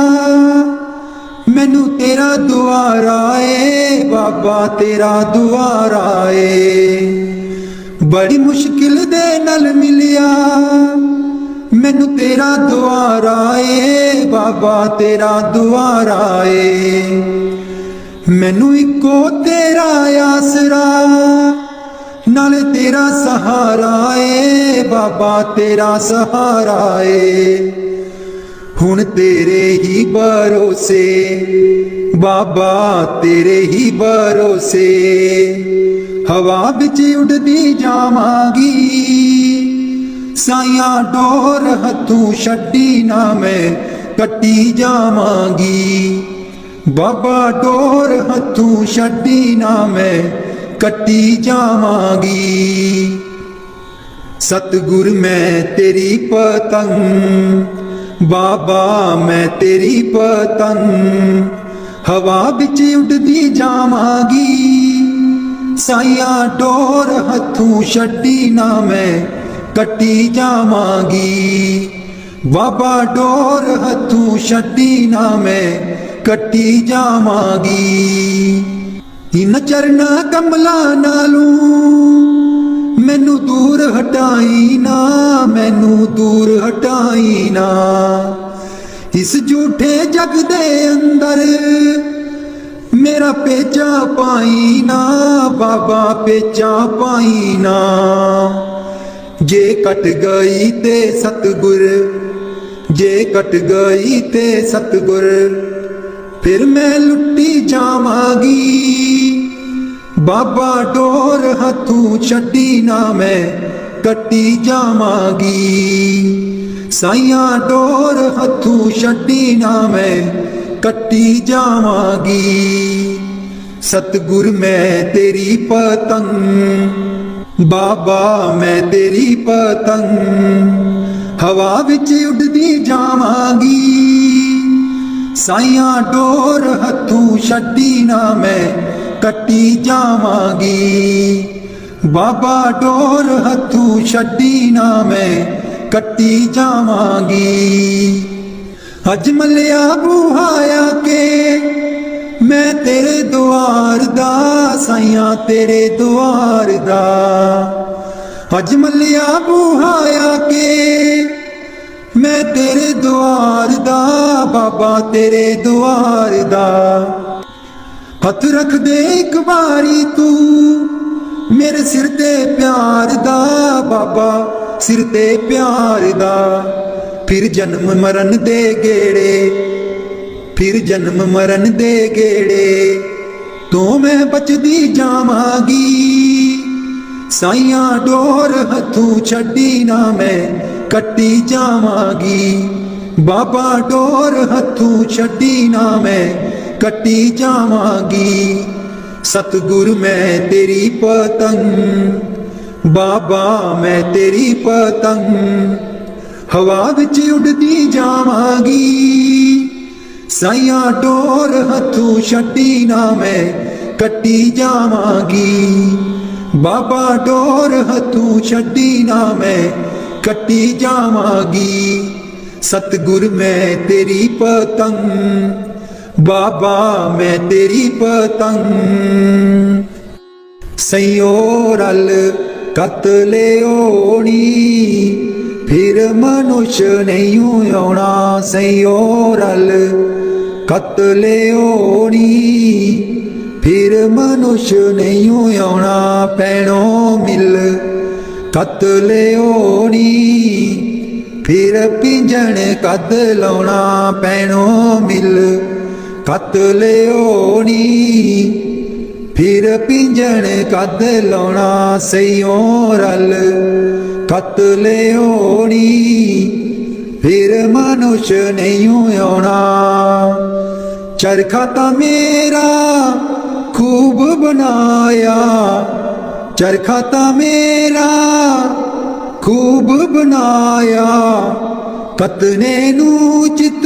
Speaker 1: मैनू तेरा दुआरा ए, बाबा तेरा दुआरा ए। बड़ी मुश्किल दे नाल मिलिया मैनू तेरा दुआरा ए, बाबा तेरा दुआरा ए। मैनू इको तेरा आसरा नाले तेरा सहारा ए, बाबा तेरा सहारा ए। हुण तेरे ही भरोसे, बाबा तेरे ही भरोसे, हवा बिच उड़दी जावांगी। साइयां डोर हथों छड्डी ना मैं कट्टी जावांगी। बाबा डोर हथों छड्डी ना मैं कट्टी जावांगी। सतगुर मैं तेरी पतंग, बाबा मैं तेरी पतंग, हवा बिच उड़दी जावांगी। साइयां डोर हथों छड्डी ना मैं कट्टी जावांगी। बाबा डोर हथों छड्डी ना मैं कट्टी जावांगी। इन चरना कमला नालू मैनू दूर हटाई ना, मैनू दूर हटाई ना, इस झूठे जग दे अंदर मेरा पेचा पाई ना, बाबा पेचा पाई ना। जे कट गई ते सतगुर, जे कट गई ते सतगुर, फिर मैं लुटी जावांगी। बाबा डोर हथों छड्डी ना मैं कट्टी जावांगी। साइया डोर हथों छड्डी ना मैं कट्टी जावांगी। सतगुर मैं तेरी पतंग, बाबा मैं तेरी पतंग, हवा विच उड़दी जावांगी। साइया डोर हथों छड्डी ना मैं कट्टी जावांगी। बाबा डोर हथों छड्डी ना मैं कट्टी जावांगी। अज मलिया बुहाया के मैं तेरे द्वार दा, साइया तेरे द्वार दा। अज मलिया बुहाया के मैं तेरे द्वार दा, बाबा तेरे द्वार दा। हथ रख दे एक बारी तू मेरे सिर ते प्यार दा, बाबा सिर ते प्यार दा। फिर जन्म मरण दे गेड़े, फिर जन्म मरण दे गेड़े, तो मैं बचदी जावांगी। साइया डोर हथों छड्डी ना मैं कट्टी जावांगी। बाबा डोर हथों छड्डी ना मैं कट्टी जावांगी। सतगुर मैं तेरी पतंग, बाबा मैं तेरी पतंग, हवा विच उड़दी जावांगी। साइया डोर हथों छड्डी ना मैं कट्टी जावांगी। बाबा डोर हथों छड्डी ना मैं कट्टी जावांगी। सतगुर मैं तेरी पतंग, बाबा मैं तेरी पतंग। सैयो रल कतले ओनी, फिर मनुष्य नहीं आना। सैयो रल कतले ओनी, फिर मनुष्य नहीं आना। पैणो मिल कतले ओनी, फिर पिंजण कद लाउणा। पैणो मिल कतले ओनी, फिर पिंजण कद लाउणा। सैयो रल कतले ओनी, फिर मनुष्य नहीं आना। चरखा ता मेरा खूब बनाया, चरखा ता मेरा खूब बनाया। कतने नू चित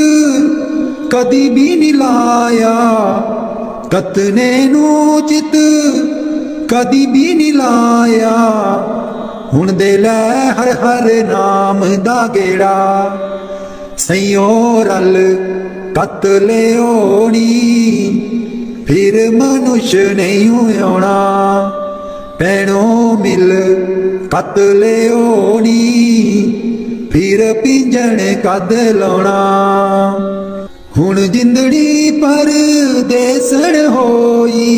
Speaker 1: कदी भी नहीं लाया, कतने नू चित कदी भी नहीं लाया। हुण दे लै हर हर नाम दा गेड़ा। सैयो रल कतले ओनी, फिर मनुष्य नहीं आना। पैणो मिल कतले ओनी, फिर पिंजण कद लाउणा। हुण जिंदड़ी पर देसण होई,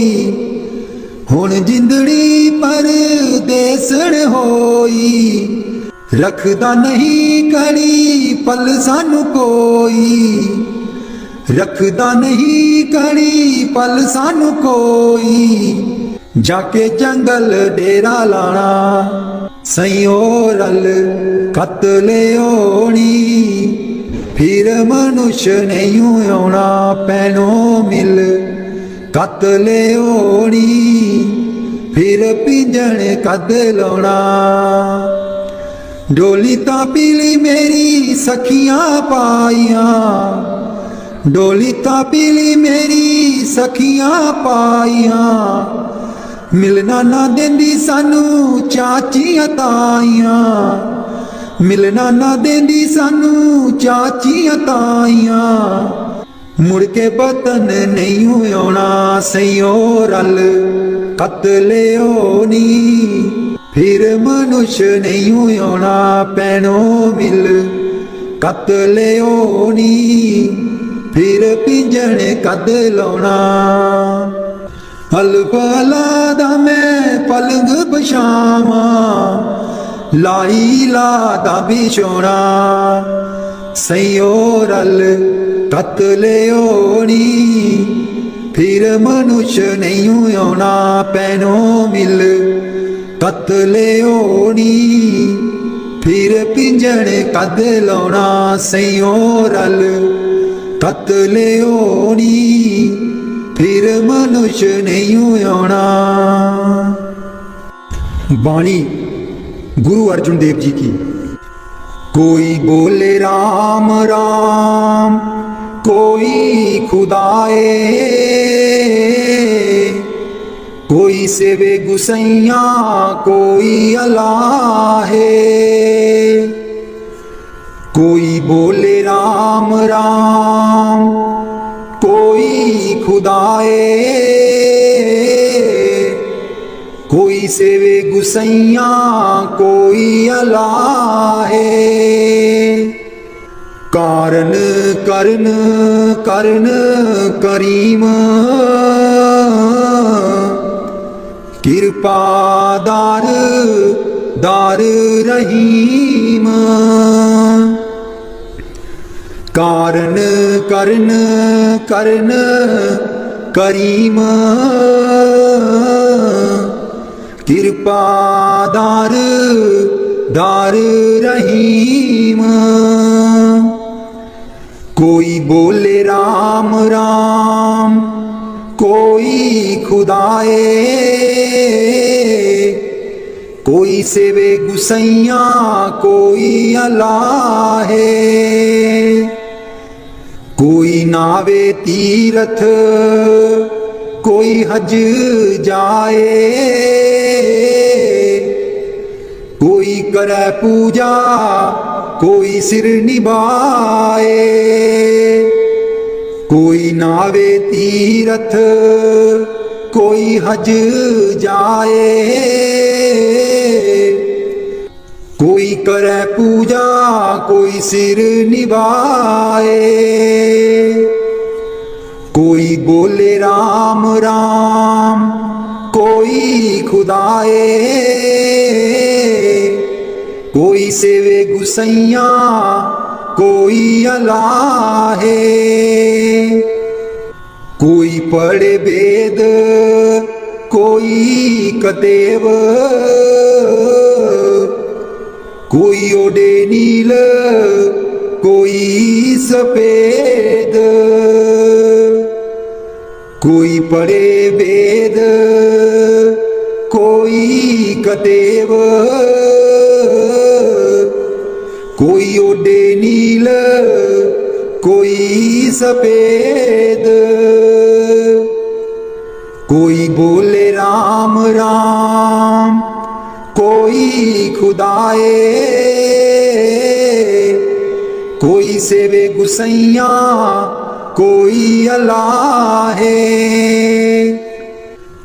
Speaker 1: हुण जिंदड़ी पर देसण होई। रखदा नहीं कड़ी पल सानू कोई, रखदा नहीं कड़ी पल सानू कोई। जाके जंगल डेरा लाना। सैयो रल कतले ओनी, फिर मनुष्य नहीं आना। पैणो मिल कतले ओनी, फिर पिंजण कद लाउणा। डोली ता पीली मेरी सखियां पाइया, डोली ता पीली मेरी सखियां पाइया। मिलना ना देंदी सानू चाचियां ताइयां, मिलना ना देंदी सानू चाचियां ताइयां। मुड़ के बतन नहीं आना। सैयो रल कतले ओनी, फिर मनुष्य नहीं होना पैनो मिल कतले होनी फिर पिंजण कद लाउना अलफला दा मैं पलंग बछावा लाई ला दा बिछोना सैयो रल कतले होनी फिर मनुष्य नहीं होना पैनो मिल कतले होनी फिर पिंजण कद लाउना सैयो रल कतले होनी फिर मनुष्य नहीं होना। बाणी गुरु अर्जुन देव जी की। कोई बोले राम राम कोई खुदाए कोई सेवे गुसैया कोई अल्लाह है कोई बोले राम राम कोई खुदाए कोई सेवे गुसैया कोई अल्लाह है कारण करन करन करीम कृपा दार दार रहीम कारण करन करन करीम कृपा दार दार रहीम कोई बोले राम राम कोई खुदाए कोई सेवे गुसैया कोई अल्लाह है कोई नावे तीरथ कोई हज जाए कोई करे पूजा कोई सिर निभाए कोई नावे तीरथ कोई हज जाए कोई करे पूजा कोई सिर निभाए कोई बोले राम राम कोई खुदाए कोई सेवे गुसैया कोई अल्लाह है कोई पढ़े वेद कोई कदेव कोई ओडे नील कोई सफेद कोई पढ़े वेद कोई कदेव कोई ओडे नील कोई सफेद कोई बोले राम राम कोई खुदाए कोई सेवे गुसैया कोई अल्लाह है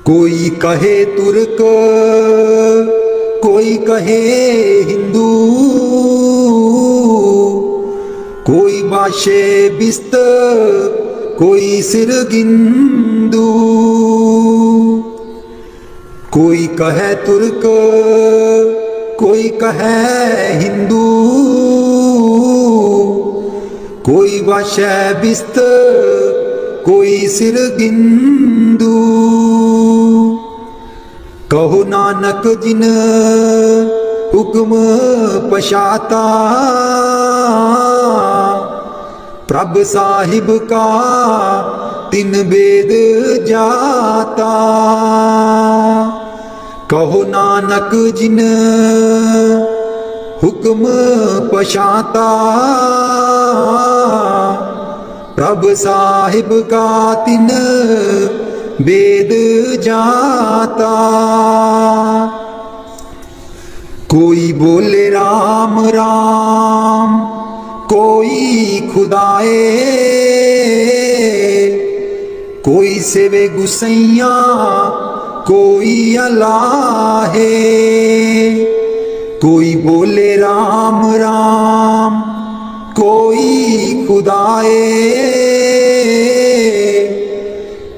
Speaker 1: कोई कहे तुर्क कोई कहे हिंदू कोई बाशे बिस्त कोई सिर गिंदू कोई कहे तुर्क कोई कहे हिंदू कोई बाशे बिस्त कोई सिर गिंदू कहो नानक जिन हुक्म पशाता प्रभ साहिब का तिन वेद जाता कहो नानक जिन हुक्म पशाता प्रभ साहिब का तिन वेद जाता कोई बोले राम राम कोई खुदाए कोई सेवे गुसैया कोई अल्लाह है, कोई बोले राम राम, कोई खुदाए,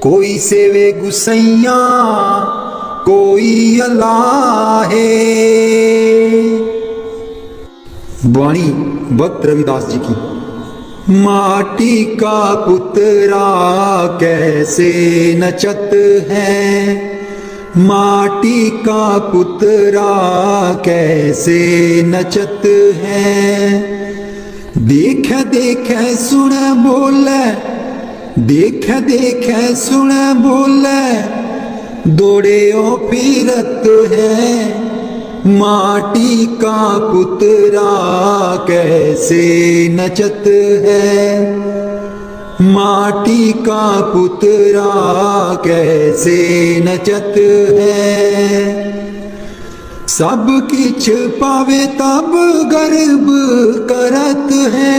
Speaker 1: कोई सेवे गुसैया, कोई अल्लाह है। वाणी भक्त रविदास जी की। माटी का पुतरा कैसे नचत है, माटी का पुतरा कैसे नचत है। देख देख सुन बोले, देख देख सुन बोले, दौड़े ओ फिरत है। माटी का पुतरा कैसे नचत है, माटी का पुतरा कैसे नचत है। सब किछ पावे तब गर्व करत है,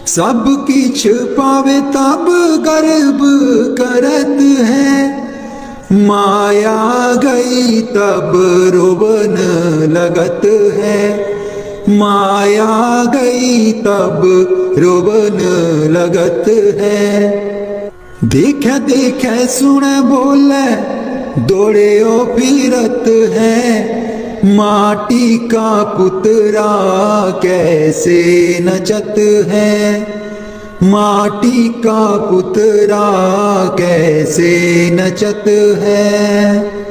Speaker 1: सब किछ पावे तब गर्व करत है। माया गई तब रोवन लगत है, माया गई तब रोवन लगत है। देख देख सुन बोले, दौड़े ओ फिरत है। माटी का पुतरा कैसे नचत है, माटी का पुतरा कैसे नचत है।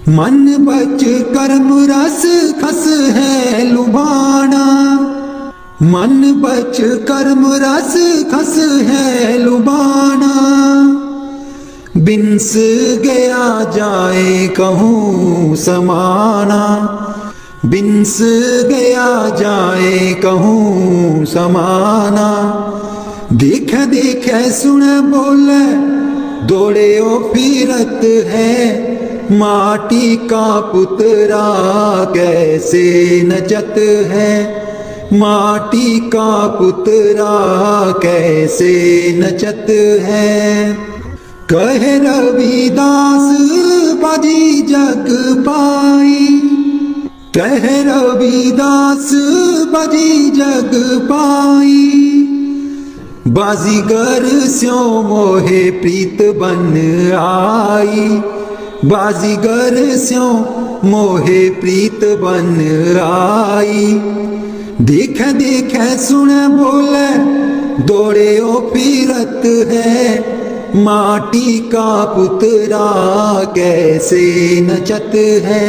Speaker 1: मन बच कर्म रस खस है लुभाना, मन बच कर्म रस खस है लुभाना। बिंस गया जाए कहूँ समाना, बिंस गया जाए कहूँ समाना। देख देख सुन बोले, दौड़े ओ फिरत है। माटी का पुतरा कैसे नचत है, माटी का पुतरा कैसे नचत है। कहे रविदास बाजी जग पाई, कहे रविदास बाजी जग पाई। बाजीगर स्यों मोहे प्रीत बन आई, बाजीगर स्यों मोहे प्रीत बन आई। देख देख सुन बोले, दौड़े ओ फिरत है। माटी का पुतरा कैसे नचत है,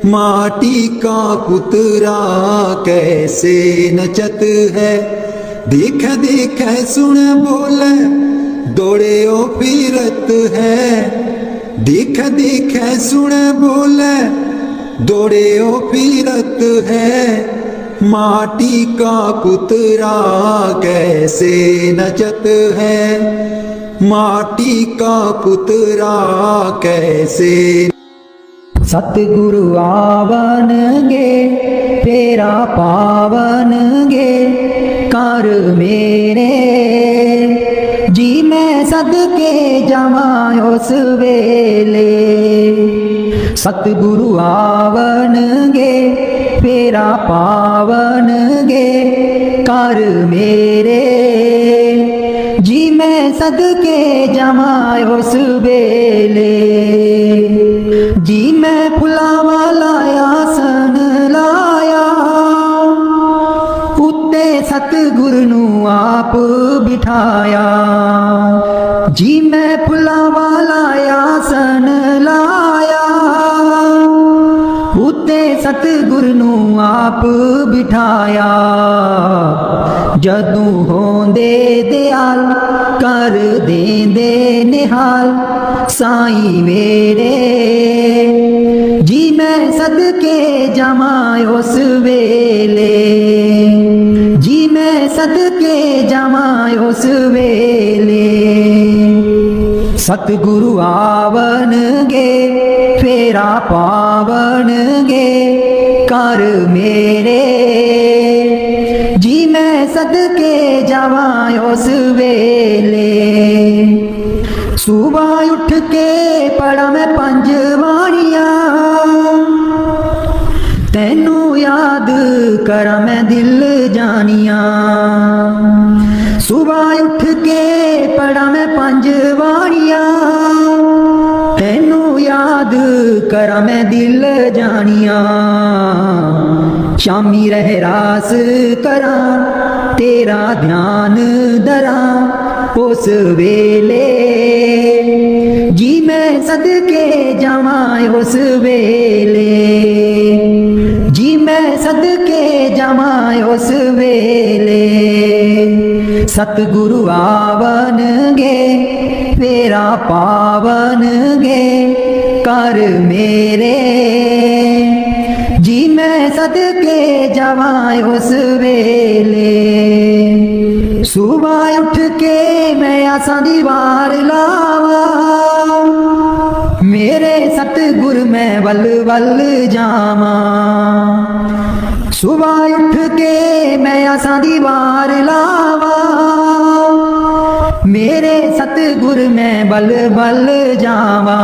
Speaker 1: माटी का पुतरा कैसे नचत है। देख देख सुन बोले, दौड़े ओ फिरत है। देख देख सुन बोले, दौड़े ओ फिरत है। माटी का पुतरा कैसे नचत है, माटी का पुतरा कैसे।
Speaker 2: सतगुरु आवनगे फेरा पावनगे कर मेरे। जी मैं सदके जावा उस वेले। सतगुरु आवनगे फेरा पावनगे कर मेरे। जी मैं सदके जावा उस वेले। जी मैं फुलावा लाया सन लाया, उत्ते सतगुरु नू आप बिठाया। जी मैं फुलावा लाया सन लाया, उत्ते सतगुरु नू आप बिठाया। जदू होंदे दयाल कर देंदे निहाल साईं मेरे। जी मैं सदके जावा उस वेले। जी मैं सदके जावा उस वेले। सतगुरु आवनगे फेरा पावनगे कर मेरे। जी मैं सदके जावा उस वेले। सुबह उठ के पढ़ा मैं 5 बाणियां, तैनू याद करा मैं दिल जानिया। सुबह उठ के पढ़ा मैं 5 बाणियां, तैनू याद करा मैं दिल जानिया। शामी रहरास करा तेरा ध्यान धरा उस वेले, जी मैं सदके जावां उस वेले, जी मैं सदके जावां उस वेले। सतगुरु आवनगे फेरा पावनगे कर मेरे, जी मैं सदके जावां उस वेले। सुबह उठ के मैं आसा दी वार लावा, मेरे सतगुर मैं वल वल जावा। सुबह उठ के मैं आसा दी वार लावा, मेरे सतगुर मैं बल बल जावा।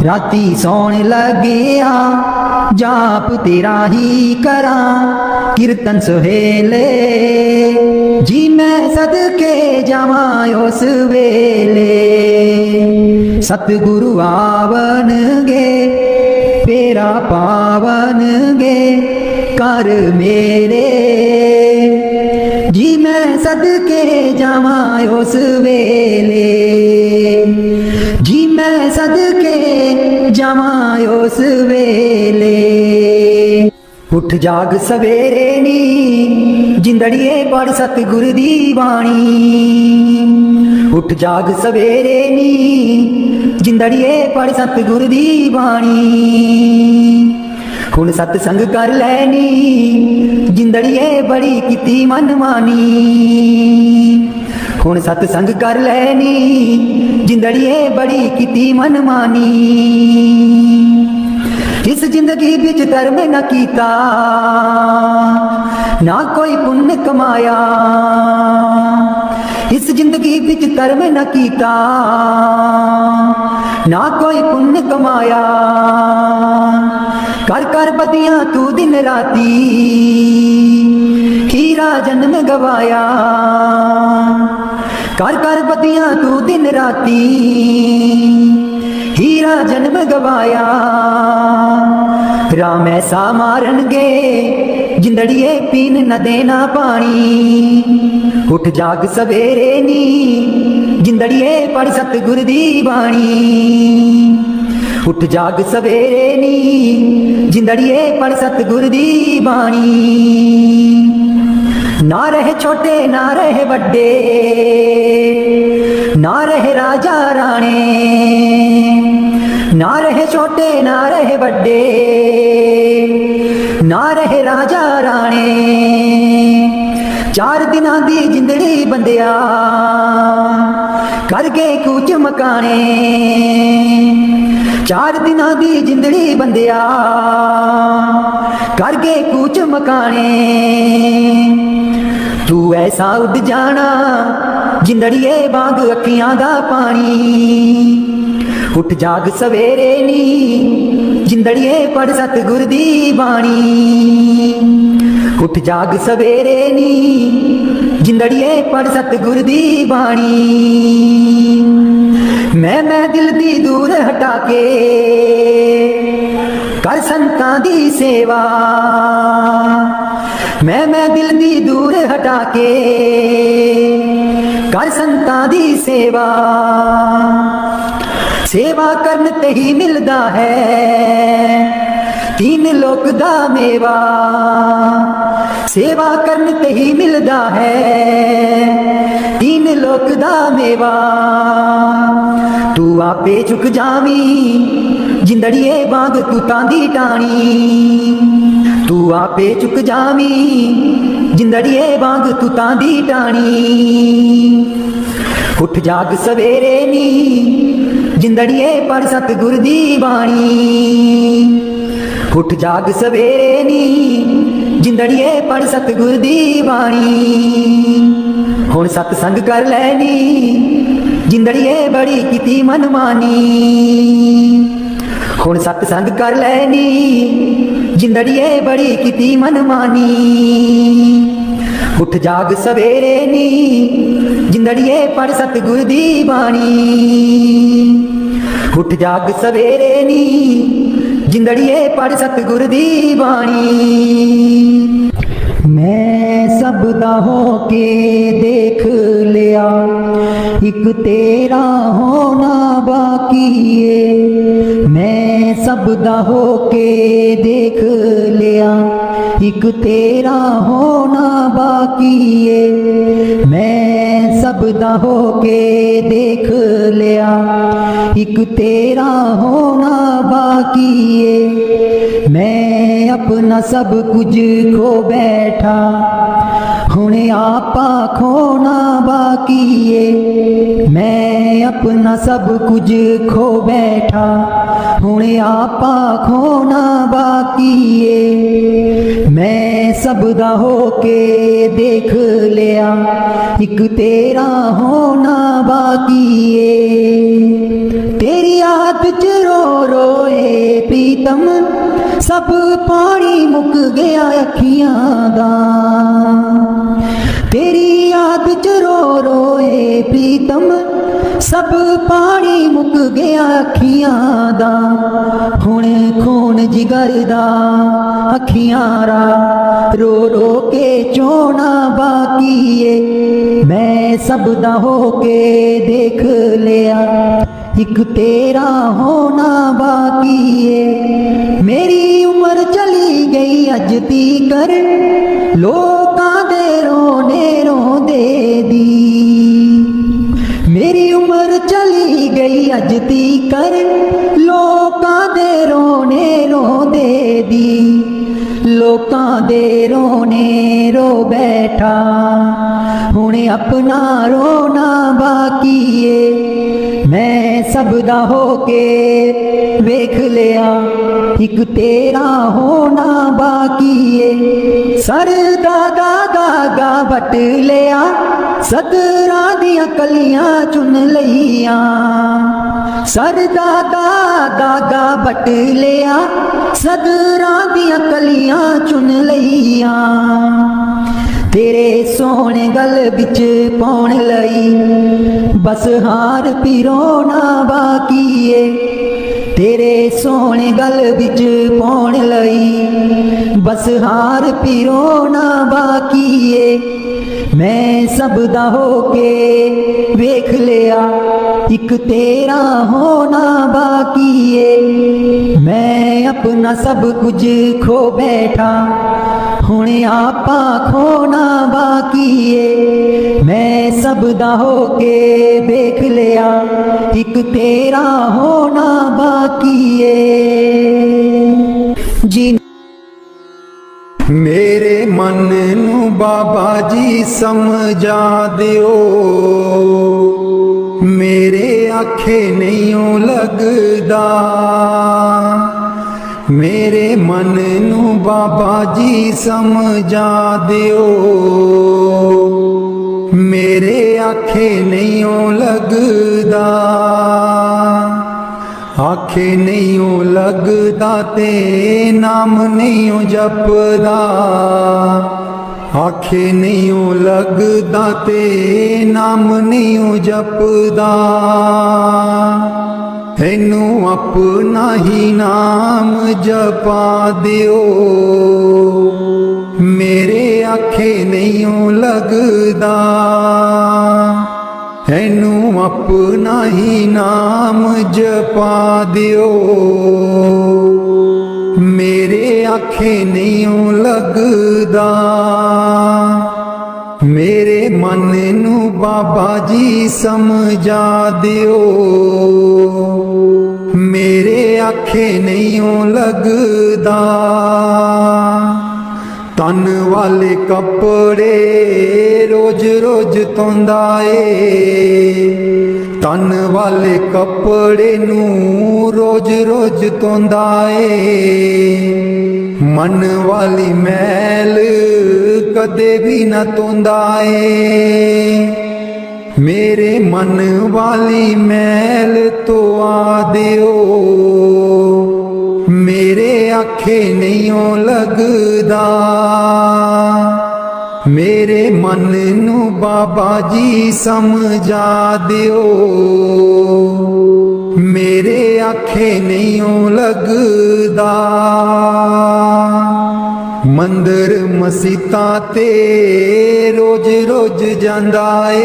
Speaker 2: राती सौन लगिया जाप तेरा ही करा कीर्तन सुहेले, जी मैं सदके जावां उस वेले। सतगुरु आवनगे फेरा पावनगे कर मेरे, जी मैं सदके जावां उस वेले, जी मैं सदके जावां उस वेले। उठ जाग सवेरे नी जिंदड़िए पढ़ सतगुर दी बाणी, उठ जाग सवेरे नी जिंदड़िए पढ़ सतगुर दी बाणी। हुण सतसंग कर लैनी जिंदड़िए बड़ी कीती मनमानी, हुण सतसंग कर लैनी जिंदड़िए बड़ी कीती मनमानी। इस जिंदगी बिच धर्म न कीता ना कोई पुण्य कमाया, इस जिंदगी बिच धर्म न कीता ना कोई पुण्य कमाया। कर कर बदियां तू दिन राती हीरा जन्म गवाया, कर कर बदियां तू दिन राती हीरा जन्म गवाया। राम ऐसा मारनगे जिंदड़िए पीन न देना पानी, उठ जाग सवेरे नी जिंदड़िए पढ़ सतगुर दी बाणी। उठ जाग सवेरे नी जिंदड़िए पढ़ सतगुर दी बाणी। ना रहे छोटे ना रहे बड़े ना रहे राजा राणे, ना रहे छोटे ना रहे बड़े ना रहे राजा राणे। चार दिनां दी जिंदड़ी बंदिया कर गए कूच मकाने, चार दिनां दी जिंदड़ी बंदिया कर गए कूच मकाने। तू ऐसा उड़ जाना जिंदड़िए बाग अखियां दा पानी, उठ जाग सवेरे नी जिंदड़िए पढ़ सतगुर दी बाणी। उठ जाग सवेरे नी जिंदड़िए पढ़ सतगुर दी बाणी। मैं दिल दी दूर हटा के कर संतां दी सेवा, मैं दिल दी दूर हटा के कर संतां दी सेवा। सेवा करन ते ही मिलदा है तीन लोक दा मेवा, सेवा करन ते ही मिलदा है तीन लोक दा मेवा। तू आपे झुक जावी जिंदड़िए बाग तू तांदी टाणी, तू आपे झुक जावी जिंदड़िए बाग तू तांदी टाणी। उठ जाग सवेरे नी जिंदड़िए पढ़ सतगुर दी बाणी। उठ जाग सवेरे नी जिंदड़िए पढ़ सतगुर दी बाणी। हुण सतसंग कर लैनी जिंदड़िए बड़ी कीती मनमानी हुण सत्संग कर लैनी जिंदड़िए बड़ी कीती मनमानी उठ जाग सवेरे नी जिंदड़िए पढ़ सतगुर दी बाणी उठ जाग सवेरे नी जिंदड़िए पढ़ सतगुर दी बाणी मैं सब दा हो के देख लिया एक तेरा होना बाकी है मैं सब दा हो के देख लिया एक तेरा होना बाकी है मैं सब दा हो के देख लिया एक तेरा होना बाकी है मैं अपना सब कुछ खो बैठा हुणे आपा खोना बाकी है मैं अपना सब कुछ खो बैठा हुणे आपा खोना बाकी है मैं सब दा हो के देख लिया एक तेरा होना बाकी है तेरी याद च रो रोए प्रीतम सब पानी मुक गया अखियां दा तेरी याद च रो रोए प्रीतम सब पानी मुक गया अखियां दा हुण खून जिगर दा अखियां रा रो रो के चोना बाकी है मैं सब दा हो के देख लिया एक तेरा होना बाकी है मेरी उम्र चली गई अज ती कर लोकां दे रोने रोंदे दी मेरी उम्र चली गई अज ती कर लोकां दे रोने रोंदे दी लोकां दे रोने रो बैठा हुणे अपना रोना बाकी है मैं सब दा हो के वेख लिया एक तेरा होना बाकी है सर दादा दागा बट लिया सदरा दियां कलियां चुन लईया सर दादा दागा बट लिया सदरा दियां कलियां चुन लईया तेरे सोने गल बिच पाउण लई बस हार पिरोना बाकी है तेरे सोने गल बिच पाउण लई बस हार पिरोना बाकी है मैं सब दा हो के वेख लिया एक तेरा होना बाकी है मैं अपना सब कुछ खो बैठा हुणे आपा खोना बाकी है मैं सब दा हो के वेख लिया एक तेरा होना बाकी है जी
Speaker 1: मेरे मन नू बाबा जी समझा दियो मेरे आखे नहीं लगदा मेरे मन नू बाबा जी समझा दियो मेरे आखे नहीं लगदा आखे नहीं लगदा ते नाम नहीं जपदा आखे नहीं लगदा ते नाम नहीं जपदा इनू अपना ही नाम जपा दियो मेरे आखे नहीं लगदा इनू अपना ही नाम जपा दियो मेरे आखे नहीं लगदा मेरे मन नू बाबा जी समझा दियो मेरे आखे नहीं लगदा तन वाले कपड़े रोज रोज धोंदा ए तन वाले कपड़े नू रोज रोज धोंदा ए मन वाली मैल कदे भी न धोंदा ए मेरे मन वाली मैल तो आ दियो, मेरे आखे नहीं लगदा, मेरे मन नू बाबा जी समझा दियो, मेरे आखे नहीं लगदा। मंदिर मसीता ते रोज रोज जांदा ए,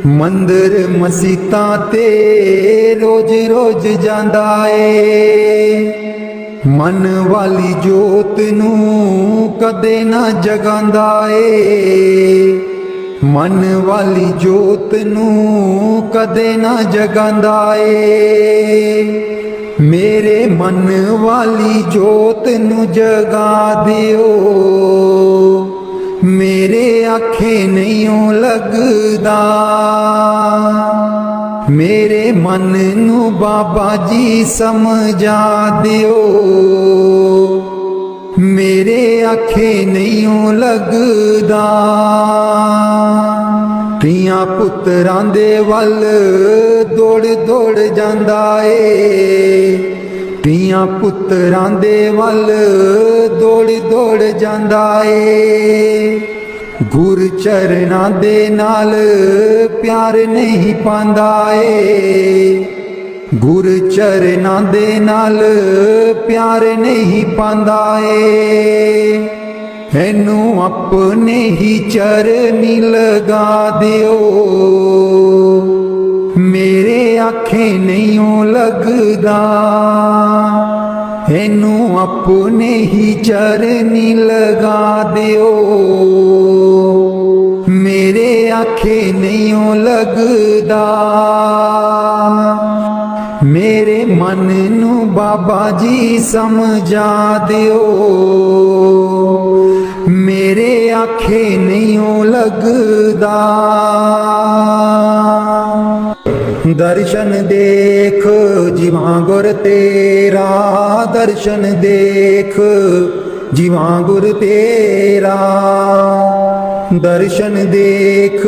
Speaker 1: मंदिर मसीता ते रोज रोज जांदा ए, मन वाली जोत नू कदे ना जगांदा ए, मन वाली जोत नू कदे ना जगांदा ए, मेरे मन वाली जोत नू जगा दियो, मेरे आखे नहीं लगदा, मेरे मन नू बाबा जी समझा दियो, मेरे आखे नहीं लगदा। ਧੀਆਂ ਪੁੱਤਰਾਂ ਦੇ ਵੱਲ ਦੌੜ ਦੌੜ ਜਾਂਦਾ ਏ, ਧੀਆਂ ਪੁੱਤਰਾਂ ਦੇ ਵੱਲ ਦੌੜ ਦੌੜ ਜਾਂਦਾ ਏ, ਗੁਰ ਚਰਨਾਂ ਦੇ ਨਾਲ ਪਿਆਰ ਨਹੀਂ ਪਾਉਂਦਾ ਏ, ਗੁਰ ਚਰਨਾਂ ਦੇ ਨਾਲ ਪਿਆਰ ਨਹੀਂ ਪਾਉਂਦਾ ਏ, ਇਹਨੂੰ ਆਪਣੇ ਹੀ ਚਰਨੀ ਲਗਾ ਦਿਓ, ਮੇਰੇ ਆਖੇ ਨਹੀਂ ਲੱਗਦਾ, ਇਹਨੂੰ ਆਪਣੇ ਹੀ ਚਰਨੀ ਲਗਾ ਦਿਓ, ਮੇਰੇ ਆਖੇ ਨਹੀਂ ਲੱਗਦਾ। मेरे मन नू बाबा जी समझा दियो, मेरे आखे नहीं लगदा। दर्शन देख जीवा गुर तेरा, दर्शन देख जीवा गुर तेरा, दर्शन देख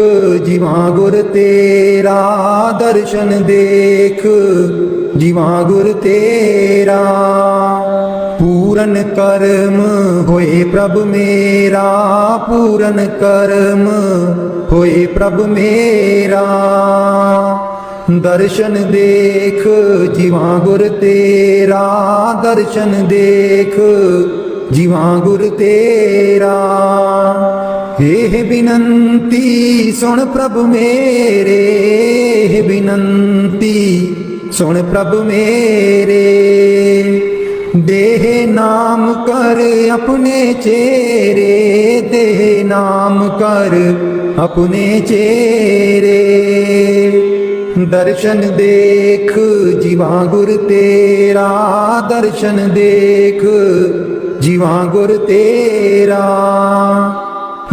Speaker 1: जीवा गुर तेरा, दर्शन देख जीवा गुर तेरा, पूरन कर्म होए प्रभ मेरा, पूरन कर्म होए प्रभ मेरा, दर्शन देख जीवा गुर तेरा, दर्शन देख जीवा गुर तेरा, ਇਹ ਬਿਨੰਤੀ ਸੁਣ ਪ੍ਰਭ ਮੇਰੇ, ਇਹ ਬਿਨੰਤੀ ਸੁਣ ਪ੍ਰਭ ਮੇਰੇ, ਦੇਹ ਨਾਮ ਕਰ ਆਪਣੇ ਚੇਰੇ, ਦੇਹ ਨਾਮ ਕਰ ਆਪਣੇ ਚੇਰੇ, ਦਰਸ਼ਨ ਦੇਖ ਜੀਵਾ ਗੁਰ ਤੇਰਾ, ਦਰਸ਼ਨ ਦੇਖ ਜੀਵਾ ਗੁਰ ਤੇਰਾ,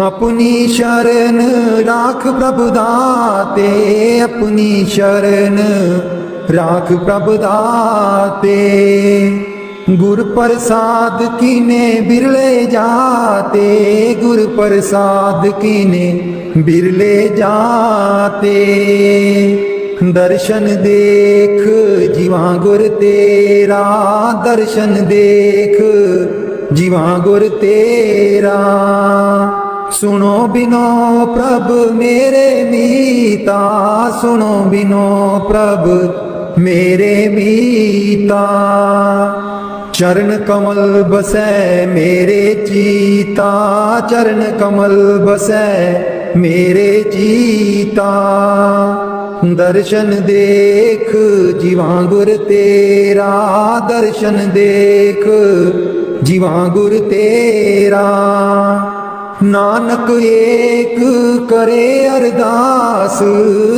Speaker 1: अपनी शरण राख प्रभु दाते, अपनी शरण राख प्रभु दाते, गुर प्रसाद कीने बिरले जाते, गुर प्रसाद कीने बिरले जाते, दर्शन देख जीवा गुर तेरा, दर्शन देख जीवा गुर तेरा, सुनो बिनो प्रभ मेरे मीता, सुनो बिनो प्रभ मेरे मीता, चरण कमल बसै मेरे चीता, चरण कमल बसै मेरे चीता, दर्शन देख जीवा गुर तेरा, दर्शन देख जीवा गुर तेरा, नानक एक करे अरदास,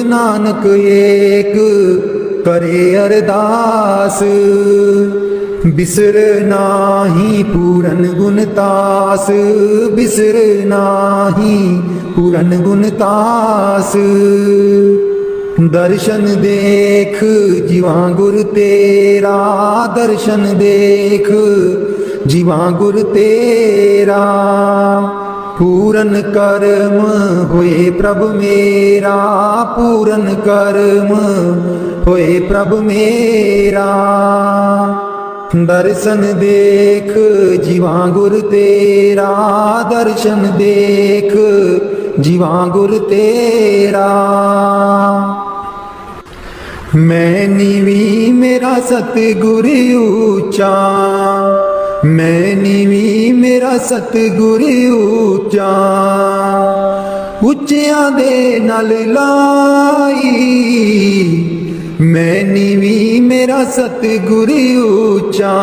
Speaker 1: नानक एक करे अरदास, बिसर नाही पूरन गुणतास, बिसर नाही पूरन गुणतास, दर्शन देख जीवा गुर तेरा, दर्शन देख जीवा गुर तेरा, पूरन कर्म होए प्रभु मेरा, पूरन कर्म होए प्रभु मेरा। दर्शन देख जीवा गुर तेरा, दर्शन देख जीवा गुर तेरा। मैं नीवी मेरा सतगुर ऊंचा, मैं नीवी मेरा सतगुर ऊंचा। ਉੱਚਿਆਂ ਦੇ ਨਾਲ ਲਾਈ, ਮੈਂ ਨੀਵੀਂ ਮੇਰਾ ਸਤਿਗੁਰ ਉੱਚਾ,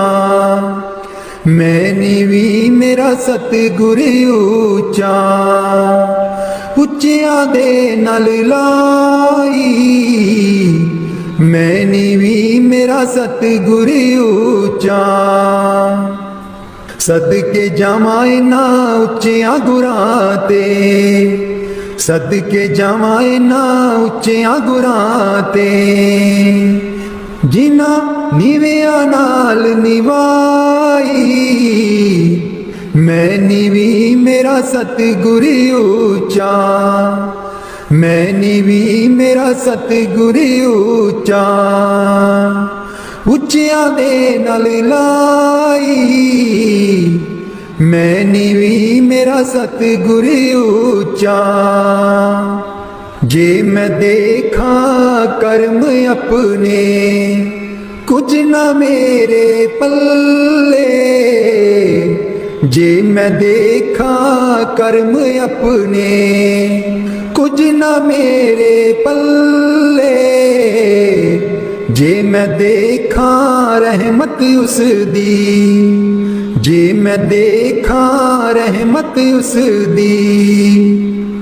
Speaker 1: ਮੈਂ ਨੀਵੀਂ ਮੇਰਾ ਸਤਿਗੁਰ ਉੱਚਾ। ਉੱਚਿਆਂ ਦੇ ਨਾਲ ਲਾਈ, ਮੈਂ ਨੀਵੀਂ ਮੇਰਾ ਸਤਿਗੁਰ ਉੱਚਾ। ਸਦਕੇ ਜਾਵਾਂ ਇਨ੍ਹਾਂ ਉੱਚਿਆਂ ਗੁਰਾਂ ਤੇ, ਸਦਕੇ ਜਾਵਾਂ ਇਨ੍ਹਾਂ ਉੱਚਿਆਂ ਗੁਰਾਂ ਤੇ। ਜਿਨ੍ਹਾਂ ਨੀਵਿਆਂ ਨਾਲ ਨਿਵਾਈ, ਮੈਂ ਨੀਵੀਂ ਮੇਰਾ ਸਤਿਗੁਰ ਉੱਚਾ, ਮੈਂ ਨੀਵੀਂ ਮੇਰਾ ਸਤਿਗੁਰ ਉੱਚਾ। ਉੱਚਿਆਂ ਦੇ ਨਾਲ ਲਾਈ, ਮੈਂ ਨੀਵੀਂ ਮੇਰਾ ਸਤਿਗੁਰ ਉੱਚਾ। ਜੇ ਮੈਂ ਦੇਖਾਂ ਕਰਮ ਆਪਣੇ, ਕੁਝ ਨਾ ਮੇਰੇ ਪੱਲੇ। ਜੇ ਮੈਂ ਦੇਖਾਂ ਕਰਮ ਆਪਣੇ, ਕੁਝ ਨਾ ਮੇਰੇ ਪੱਲੇ। ਜੇ ਮੈਂ ਦੇਖਾਂ ਰਹਿਮਤ ਉਸ ਦੀ, ਜੇ ਮੈਂ ਦੇਖਾਂ ਰਹਿਮਤ ਉਸ ਦੀ।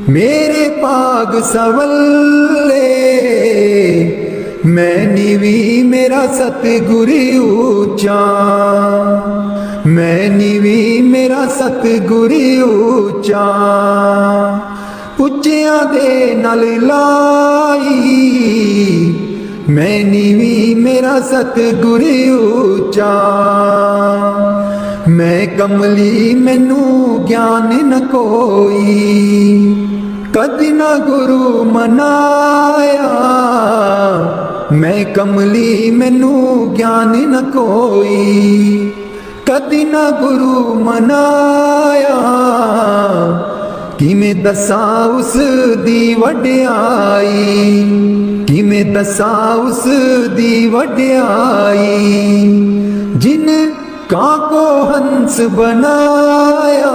Speaker 1: ਮੇਰੇ ਭਾਗ ਸਵੱਲੇ, ਮੈਂ ਨੀਵੀਂ ਮੇਰਾ ਸਤਿਗੁਰ ਉੱਚਾ, ਮੈਂ ਨੀਵੀਂ ਮੇਰਾ ਸਤਿਗੁਰ ਉੱਚਾ। ਉੱਚਿਆਂ ਦੇ ਨਾਲ ਲਾਈ, ਮੈਂ ਨੀਵੀਂ ਮੇਰਾ ਸਤਿਗੁਰ ਉੱਚਾ। ਮੈਂ ਕਮਲੀ ਮੈਨੂੰ ਗਿਆਨ ਨ ਕੋਈ, ਕਦੀ ਨਾ ਗੁਰੂ ਮਨਾਇਆ। ਮੈਂ ਕਮਲੀ ਮੈਨੂੰ ਗਿਆਨ ਨ ਕੋਈ, ਕਦੀ ਨਾ ਗੁਰੂ ਮਨਾਇਆ। ਕਿਵੇਂ ਦੱਸਾਂ ਉਸ ਦੀ ਵਡਿਆਈ, ਕਿਵੇਂ ਦੱਸਾਂ ਉਸ ਦੀ ਵਡਿਆਈ। ਜਿਨ ਕਾਂ ਕੋ ਹੰਸ ਬਣਾਇਆ,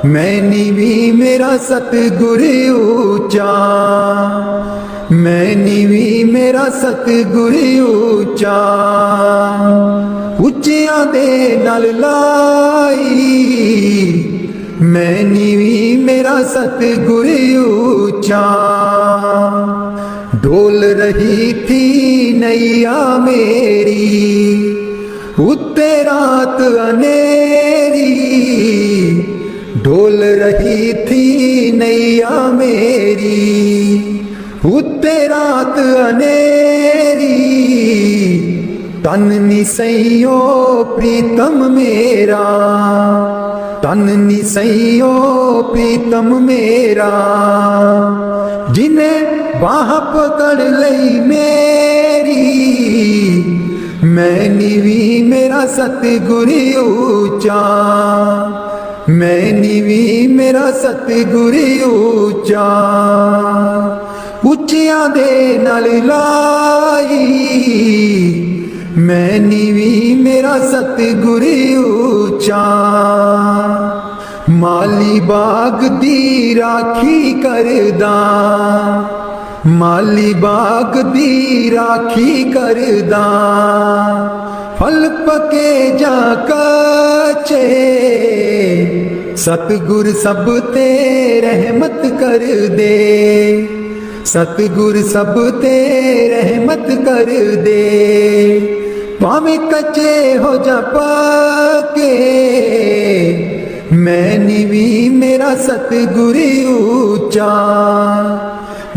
Speaker 1: ਮੈਂ ਨੀਵੀਂ ਮੇਰਾ ਸਤਿਗੁਰ ਉੱਚਾ, ਮੈਂ ਨੀਵੀਂ ਮੇਰਾ ਸਤਿਗੁਰ ਉੱਚਾ। ਉੱਚਿਆਂ ਦੇ ਨਾਲ ਲਾਈ, ਮੈਂ ਨੀਵੀਂ ਮੇਰਾ ਸਤਿਗੁਰ ਉੱਚਾ। ਡੋਲ ਰਹੀ ਥੀ ਨैया ਮੇਰੀ, ਉੱਤੇ ਰਾਤ ਅਨੇਰੀ। ਡੋਲ ਰਹੀ ਥੀ ਨैया ਮੇਰੀ, ਉੱਤੇ ਰਾਤ ਅਨੇਰੀ। ਤਨ ਨਿਸਈਓ ਪ੍ਰੀਤਮ ਮੇਰਾ, ਤਨ ਨਿਸਈਓ ਪ੍ਰੀਤਮ ਮੇਰਾ। ਜਿਨੇ ਬਾਹ ਪਕੜ ਲਈ ਮੇਰੀ, ਮੈਂ ਨੀਵੀਂ ਮੇਰਾ ਸਤਿਗੁਰ ਉੱਚਾ, ਮੈਂ ਨੀਵੀਂ ਮੇਰਾ ਸਤਿਗੁਰ ਉੱਚਾ। ਉੱਚਿਆਂ ਦੇ ਨਾਲ ਲਾਈ, ਮੈਂ ਨੀਵੀਂ ਮੇਰਾ ਸਤਿਗੁਰ ਉੱਚਾ। ਮਾਲੀ ਬਾਗ ਦੀ ਰਾਖੀ ਕਰਦਾ, ਮਾਲੀ ਬਾਗ ਦੀ ਰਾਖੀ ਕਰਦਾ। ਫਲ ਪਕੇ ਜਾਂ ਕੱਚੇ, ਸਤਿਗੁਰ ਸਭ ਤੇ ਰਹਿਮਤ ਕਰ ਦੇ, ਸਤਿਗੁਰ ਸਭ ਤੇ ਰਹਿਮਤ ਕਰ ਦੇ। ਭਾਵੇਂ ਕੱਚੇ ਹੋ ਜਾ ਪੱਕੇ, ਮੈਂ ਨੀਵੀਂ ਮੇਰਾ ਸਤਿਗੁਰ ਉੱਚਾ,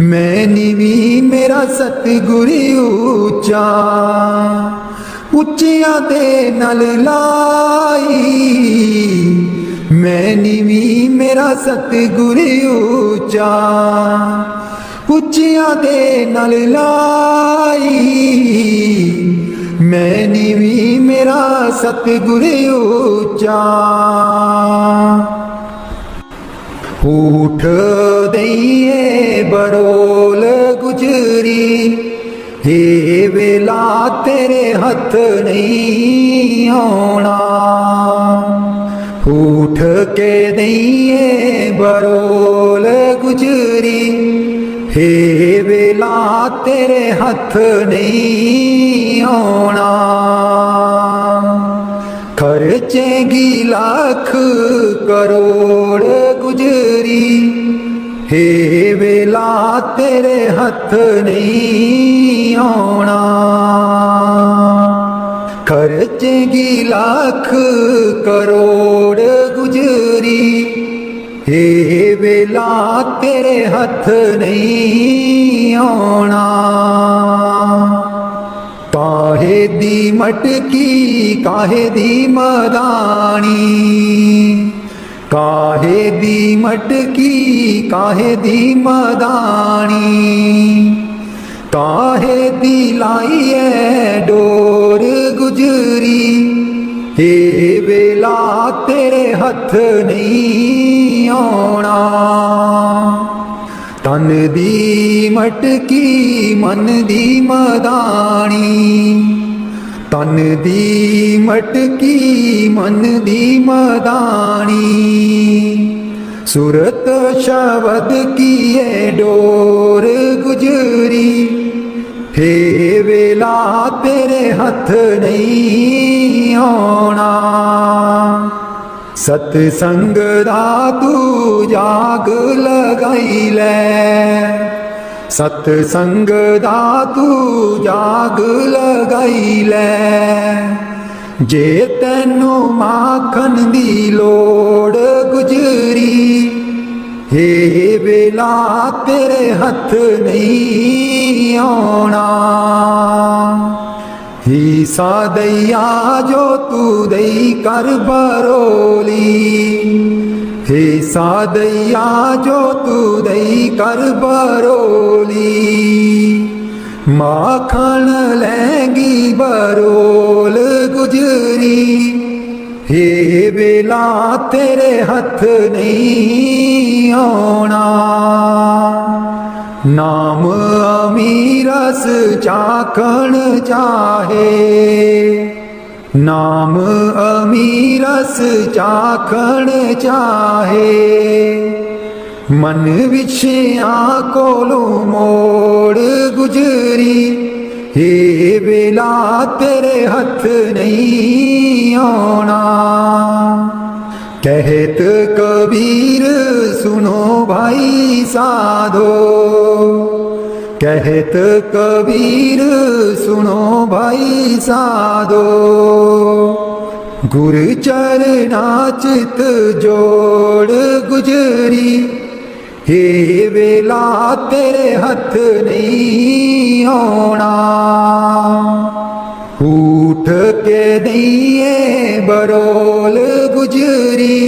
Speaker 1: ਮੈਂ ਨੀਵੀਂ ਮੇਰਾ ਸਤਿਗੁਰ ਉੱਚਾ। ਉੱਚਿਆਂ ਦੇ ਨਾਲ ਲਾਈ, मैं नीवी मेरा सतगुर ऊंचा ਉੱਚਿਆਂ ਦੇ ਨਾਲ ਲਾਈ ਮੈਂ ਨੀਵੀਂ ਮੇਰਾ ਸਤਿਗੁਰ ਉੱਚਾ ਊਠ ਦਈਏ ਬਰੋਲ ਗੁਜਰੀ ਏ ਵੇਲਾ ਤੇਰੇ ਹੱਥ ਨਹੀਂ ਆਉਣਾ ਊਠ ਕੇ ਦਈਏ ਬਰੋਲ ਗੁਜਰੀ हे वेला तेरे हथ नहीं आना खर्चेगी लाख करोड़ गुजरी हे वेला तेरे हथ नहीं आना खर्चेगी लाख करोड़ गुजरी हे वेला तेरे हथ नहीं आना काहे दी मटकी काहे दी मदानी काहे दी मटकी काहे दी मदानी काहे दी लाई है डोर गुजरी हे वेला तेरे हथ नहीं आना तन दी मटकी मन दी मदानी तन दी मटकी मन दी मदानी सुरत शब्द की है डोर गुजरी हे वेला तेरे हथ नहीं आना सतसंग दा तू जाग लगाई ले सतसंग दा तू जाग लगाई ले जे तैनू माखन दी लोड़ गुजरी हे वेला तेरे हथ नहीं आना ही सादैया जो तू दई कर बरोली हे सादैया जो तू दई कर बरोली माखन लैंगी बरोल गुजरी हे वेला तेरे हथ नहीं आना नाम अमीरस चाखण चाहे नाम अमीरस चाखण चाहे मन विछिया कोलों मोड़ गुजरी हे वेला तेरे हथ नहीं आना कहत कबीर सुनो भाई साधो कहत कबीर सुनो भाई साधो गुर चरना चित जोड़ गुजरी हे वेला तेरे हथ नहीं आना उठ के दइए बरोल गुजरी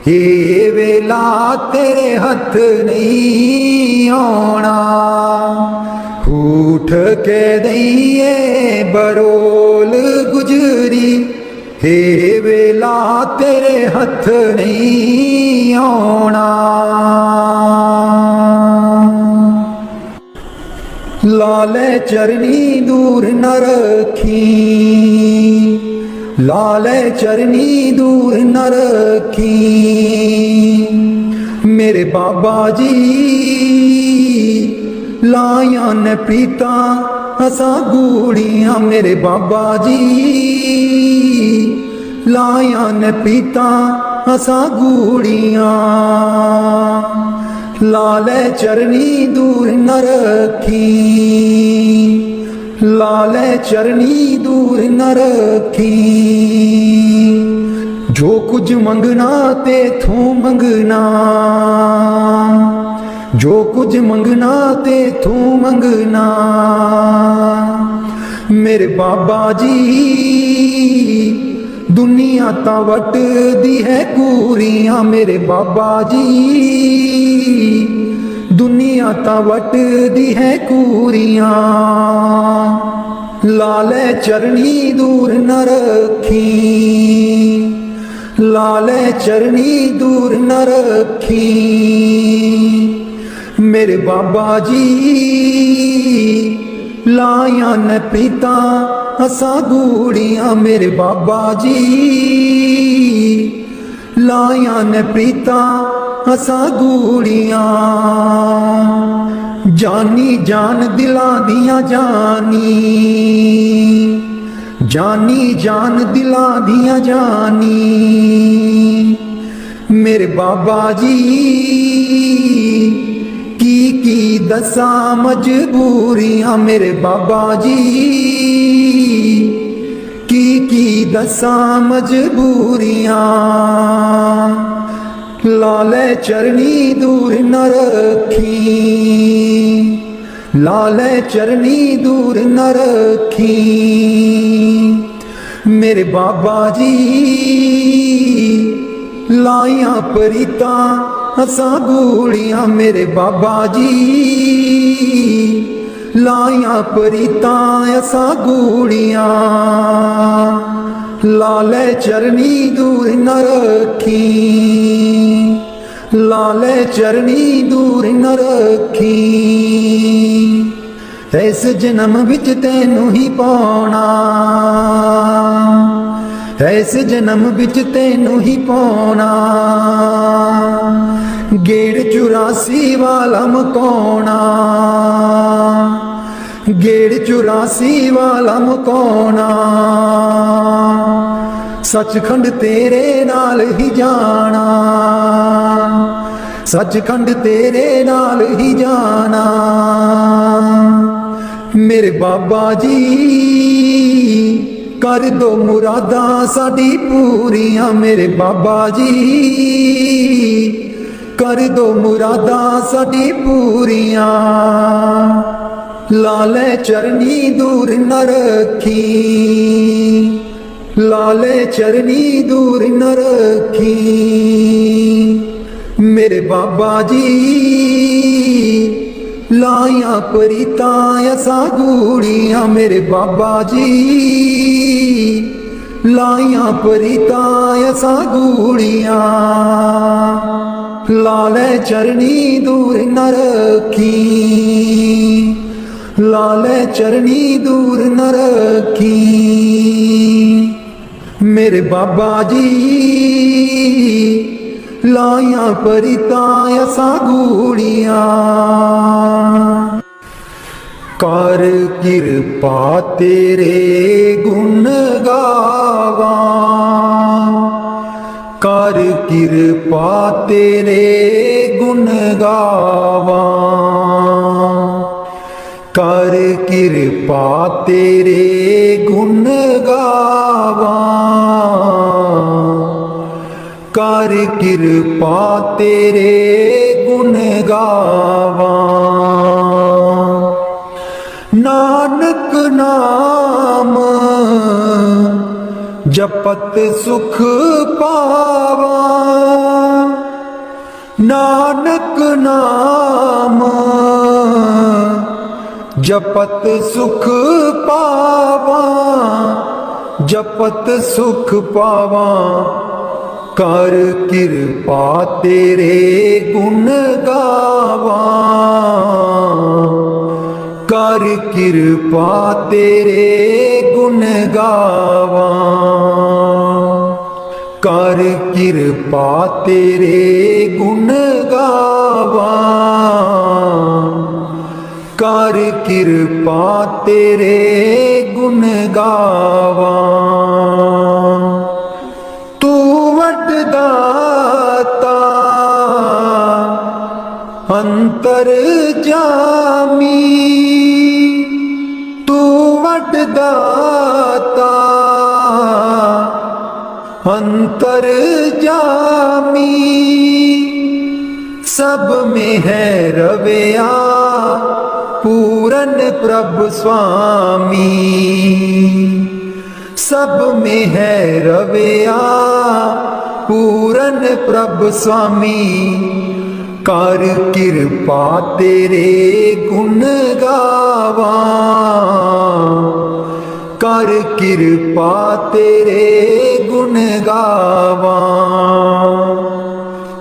Speaker 1: हे वेला तेरे हथ नहीं आना उठ के दइए बरोल गुजरी हे वेला तेरे हथ नहीं आना लाले चरनी दूर न रखी लाले चरनी दूर न रखी मेरे बाबा जी लाया न पीता असा गूड़ियाँ मेरे बाबा जी लाया न पीता असा गूड़ियाँ लाले चरनी दूर न रखी लाले चरनी दूर न रखी जो कुछ मंगना ते थू मंगना जो कुछ मंगना ते थू मंगना मेरे बाबा जी ਦੁਨੀਆ ਤਾਂ ਵੱਟਦੀ ਹੈ ਕੂਰੀਆਂ ਮੇਰੇ ਬਾਬਾ ਜੀ, ਦੁਨੀਆ ਤਾਂ ਵੱਟਦੀ ਹੈ ਕੂਰੀਆਂ। ਲਾਲੇ ਚਰਣੀ ਦੂਰ ਨ ਰੱਖੀ, ਲਾਲੇ ਚਰਣੀ ਦੂਰ ਨ ਰੱਖੀ ਮੇਰੇ ਬਾਬਾ ਜੀ। ਲਾਇਆ ਨੇ ਪ੍ਰੀਤਾਂ ਅਸਾਂ ਗੂੜੀਆਂ ਮੇਰੇ ਬਾਬਾ ਜੀ, ਲਾਇਆ ਨੇ ਪ੍ਰੀਤਾਂ ਅਸਾਂ ਗੂੜੀਆਂ। ਜਾਨੀ ਜਾਨ ਦਿਲਾਂ ਦੀਆਂ ਜਾਨੀ, ਜਾਨੀ ਜਾਨ ਦਿਲਾਂ ਦੀਆਂ ਜਾਨੀ ਮੇਰੇ ਬਾਬਾ ਜੀ। ਕੀ ਦਸਾਂ ਮਜਬੂਰੀਆਂ ਮੇਰੇ ਬਾਬਾ ਜੀ, ਕੀ ਦਸਾਂ ਮਜਬੂਰੀਆਂ। ਲਾਲੇ ਚਰਣੀ ਦੂਰ ਨ ਰੱਖੀ, ਲਾਲੇ ਚਰਣੀ ਦੂਰ ਨ ਰੱਖੀ ਮੇਰੇ ਬਾਬਾ ਜੀ। ਲਾਈਆਂ ਪ੍ਰੀਤਾਂ ਅਸਾਂ ਗੂੜੀਆਂ ਮੇਰੇ ਬਾਬਾ ਜੀ, ਲਾਈਆਂ ਪ੍ਰੀਤਾਂ ਅਸਾਂ ਗੂੜੀਆਂ। ਲਾਲੇ ਚਰਣੀ ਦੂਰ ਨ ਰੱਖੀ, ਲਾਲੇ ਚਰਣੀ ਦੂਰ ਨ ਰੱਖੀ। ਇਸ ਜਨਮ ਵਿੱਚ ਤੈਨੂੰ ਹੀ ਪਾਉਣਾ, ਇਸ ਜਨਮ ਵਿੱਚ ਤੈਨੂੰ ਹੀ ਪਾਉਣਾ। ਗੇੜ 84 ਵਾਲਾ ਮਕਾਉਣਾ, ਗੇੜ 84 ਵਾਲਾ ਮਕਾਉਣਾ। ਸੱਚਖੰਡ ਤੇਰੇ ਨਾਲ ਹੀ ਜਾਣਾ, ਸੱਚਖੰਡ ਤੇਰੇ ਨਾਲ ਹੀ ਜਾਣਾ ਮੇਰੇ ਬਾਬਾ ਜੀ। ਕਰ ਦੋ ਮੁਰਾਦਾਂ ਸਾਡੀ ਪੂਰੀਆਂ ਮੇਰੇ ਬਾਬਾ ਜੀ, ਕਰ ਦੋ ਮੁਰਾਦਾਂ ਸਾਡੀ ਪੂਰੀਆਂ। ਲਾਲੇ ਚਰਣੀ ਦੂਰ ਨ ਰੱਖੀ, ਲਾਲੇ ਚਰਣੀ ਦੂਰ ਨ ਰੱਖੀ ਮੇਰੇ ਬਾਬਾ ਜੀ। ਲਾਈਆਂ ਪ੍ਰੀਤਾਂ ਅਸਾਂ ਗੂੜੀਆਂ ਮੇਰੇ ਬਾਬਾ ਜੀ, ਲਾਈਆਂ ਪ੍ਰੀਤਾਂ ਅਸਾਂ ਗੂੜੀਆਂ। ਲਾਲੇ ਚਰਣੀ ਦੂਰ ਨ ਰੱਖੀ, ਲਾਲੇ ਚਰਣੀ ਦੂਰ ਨ ਰੱਖੀ ਮੇਰੇ ਬਾਬਾ ਜੀ। ਲਾਈਆਂ ਪ੍ਰੀਤਾਂ ਅਸਾਂ ਗੂੜੀਆਂ। ਕਰ ਕਿਰਪਾ ਤੇਰੇ ਗੁਣ ਗਾਵਾਂ, ਕਰ ਕਿਰਪਾ ਤੇਰੇ ਗੁਣ ਗਾਵਾਂ, ਕਰ ਕਿਰਪਾ ਤੇਰੇ ਗੁਣ ਗਾਵਾਂ, ਕਰ ਕਿਰਪਾ ਤੇਰੇ ਗੁਣ ਗਾਵਾਂ। ਨਾਨਕ ਨਾਮ ਜਪਤ ਸੁਖ ਪਾਵਾਂ, ਨਾਨਕ ਨਾਮ ਜਪਤ ਸੁਖ ਪਾਵਾਂ, ਜਪਤ ਸੁਖ ਪਾਵਾਂ। ਕਰ ਕਿਰਪਾ ਤੇਰੇ ਗੁਣ ਗਾਵਾਂ, ਕਰ ਕਿਰਪਾ ਤੇਰੇ ਗੁਣ ਗਾਵਾਂ, ਕਰ ਕਿਰਪਾ ਤੇਰੇ ਗੁਣ ਗਾਵਾਂ, ਕਰ ਕਿਰਪਾ ਤੇਰੇ ਗੁਣ ਗਾਵਾਂ। ਤੂੰ ਵੱਡ ਦਾਤਾ ਅੰਤਰ ਜਾਮੀ, ਤੂੰ ਵੱਡ ਦਾਤਾ ਅੰਤਰ ਜਾਮੀ। ਸਭ में है रविया पूरन प्रभु स्वामी, सब में है रवैया पूरन प्रभ स्वामी कर कृपा तेरे गुण गावा कर कृपा तेरे गुण गावा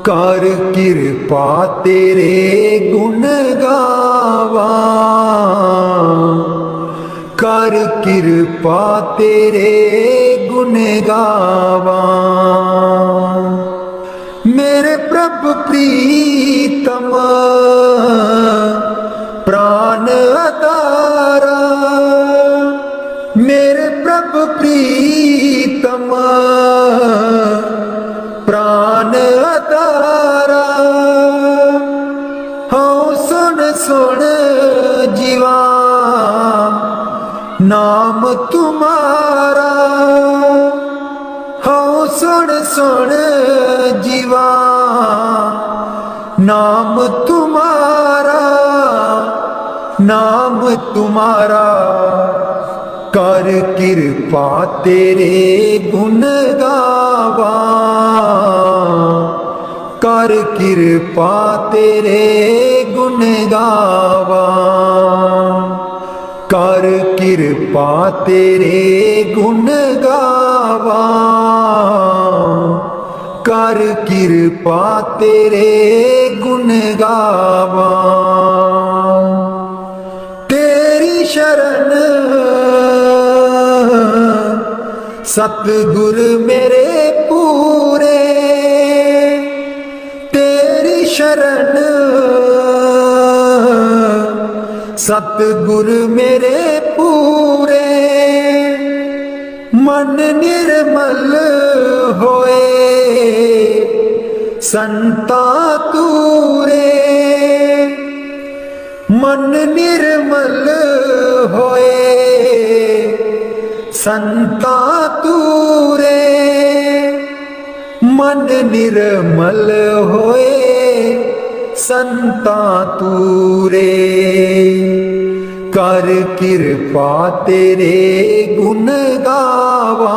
Speaker 1: कर कृपा तेरे गुण गावा कर कृपा तेरे गुण गावा मेरे प्रभु प्रीतम प्राण अतारा मेरे प्रभु प्रीतम प्राण अतारा हो सुन सुन जीवा नाम तुम्हारा हो सुन सुन जीवा नाम तुम्हारा नाम तुम्हारा कर कृपा तेरे गुण गावा कर कृपा तेरे गुण गावा कर कृपा तेरे गुण गावा कर कृपा तेरे गुण गावा तेरी शरण सतगुर मेरे पूरे तेरी शरण सतगुर मेरे पूरे मन निर्मल होए संता तूरे मन निर्मल होए संता तूरे मन निर्मल होए संता तूरे कर कृपा तेरे गुण गावा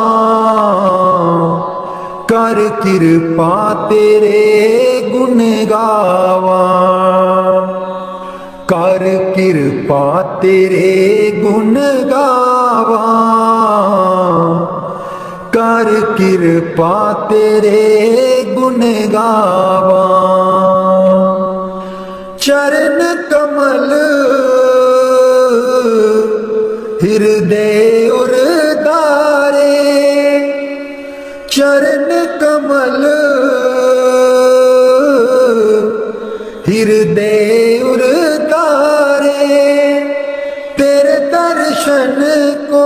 Speaker 1: कर कृपा तेरे गुण गावा कर कृपा तेरे गुण गावा कर कृपा तेरे गुण गावा चरण कमल हृदय उरदारे चरण कमल हृदय उरदारे तेरे दर्शन को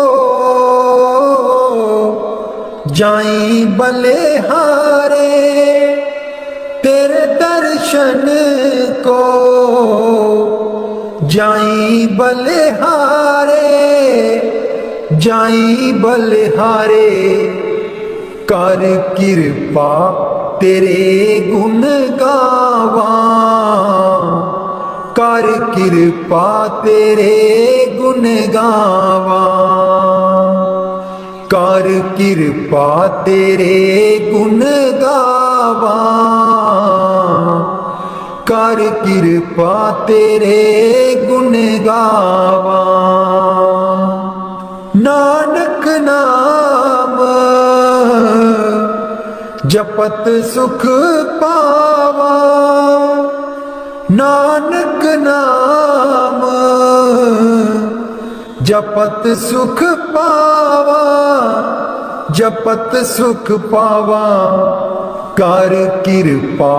Speaker 1: जाई बलिहारे तेरे दर्शन को जाई बलिहारे जाई बलिहारे कर कृपा तेरे गुण गावा कर कृपा तेरे गुण गावा कर कृपा तेरे गुण गावा कर कृपा तेरे गुण गावा नानक नाम जपत सुख पावा नानक नाम जपत सुख पावा जपत सुख पावा कर कृपा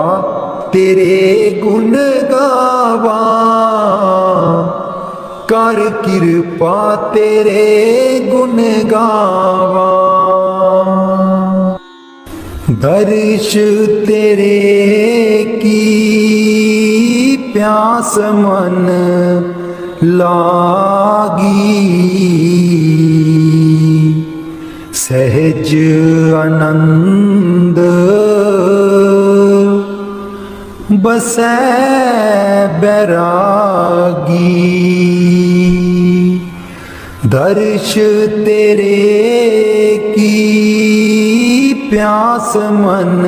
Speaker 1: तेरे गुण गावा कर कृपा तेरे गुण गावा दर्श तेरे की प्यास मन लागी सहज आनंद बसै बैरागी दर्श तेरे की प्यास मन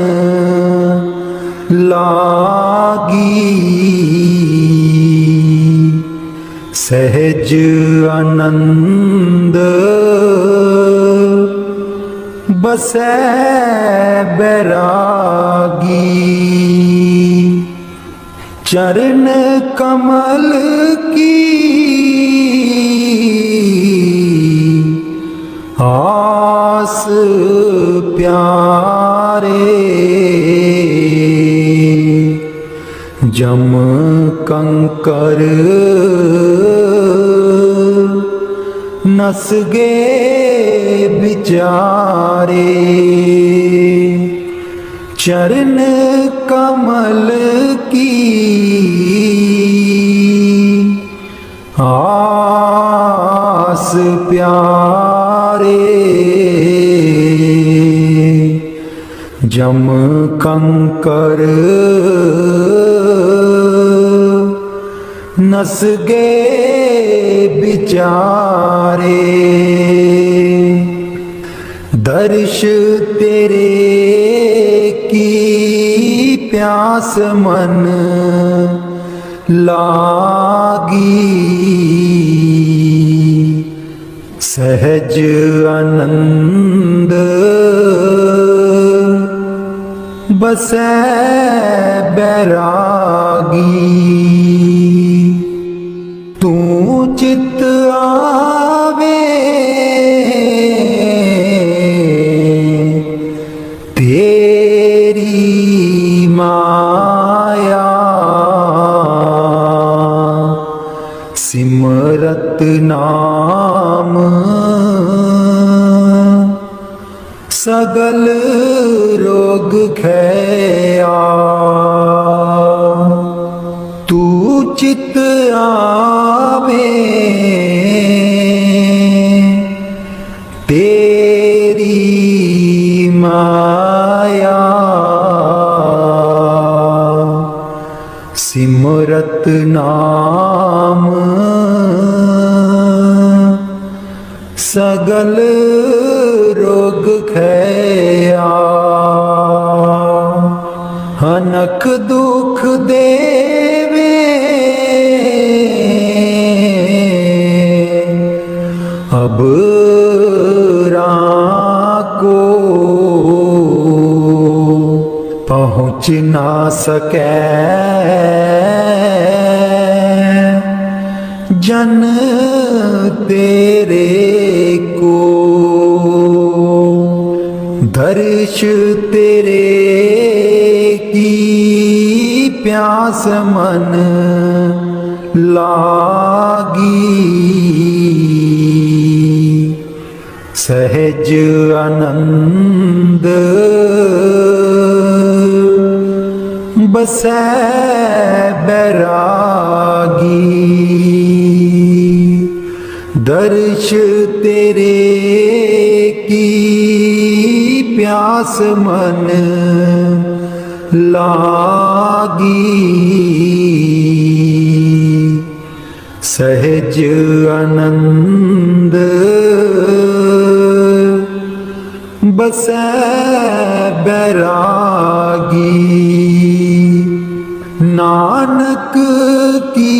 Speaker 1: लागी, सहज आनंद बसै बैरागी। चरण कमल की आस प्यारे, जम कंकर नस गे बिचारे। चरण कमल की आस प्यारे, जम कंकर नस गे बिचारे। दर्श तेरे की प्यास मन लागी, सहज आनंद बसै बैरागी। तू चित आवे तेरी माया, सिमरत नाम सगल रोग खैया। तू चित आवे तेरी माया, सिमरत नाम सगल रोग खैया। हनक दुख देवे अब को पहुँच ना सकै, जन तेरे को। दर्श तेरे की प्यास मन लागी, सहज आनंद बसै बैरागी। दर्श तेरे की प्यास मन लागी, सहज आनंद बसै बैरागी। नानक की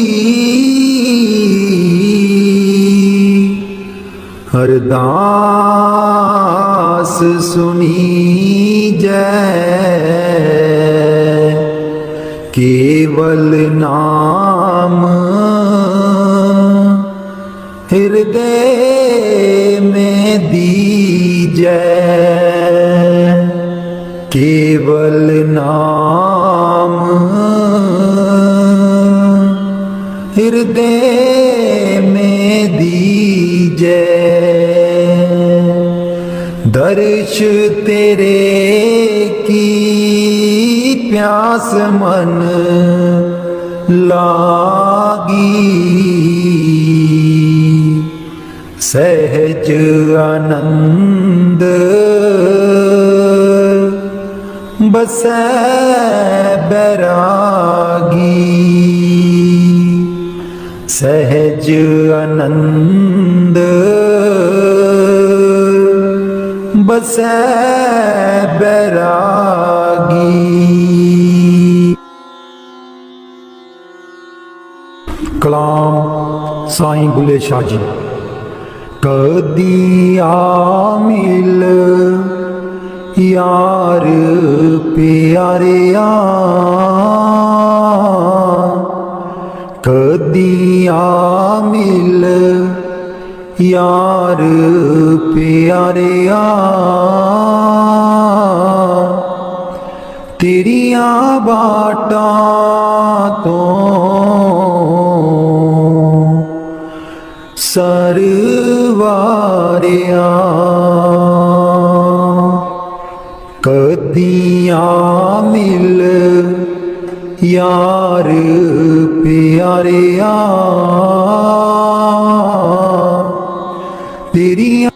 Speaker 1: अरदास सुनी जय, केवल नाम हृदय में दीजै। केवल नाम हृदय में दीजै। दर्श तेरे की प्यास मन लागी, सहज आनंद बसै बैरागी। सहज आनंद ਵਸੈ ਬੈਰਾਗੀ। ਕਲਾਮ ਸਾਈਂ ਬੁੱਲੇ ਸ਼ਾਹ ਜੀ। ਕਦੀ ਆ ਮਿਲ ਯਾਰ ਪਿਆਰਿਆ, ਕਦੀ ਆ ਮਿਲ ਯਾਰ ਪਿਆਰਿਆ, ਤੇਰੀਆਂ ਬਾਟਾਂ ਤੋਂ ਸਰਵਾਰਿਆ। ਕਦੀ ਆ ਮਿਲ ਯਾਰ ਪਿਆਰਿਆ, ਤੇਰੀਆਂ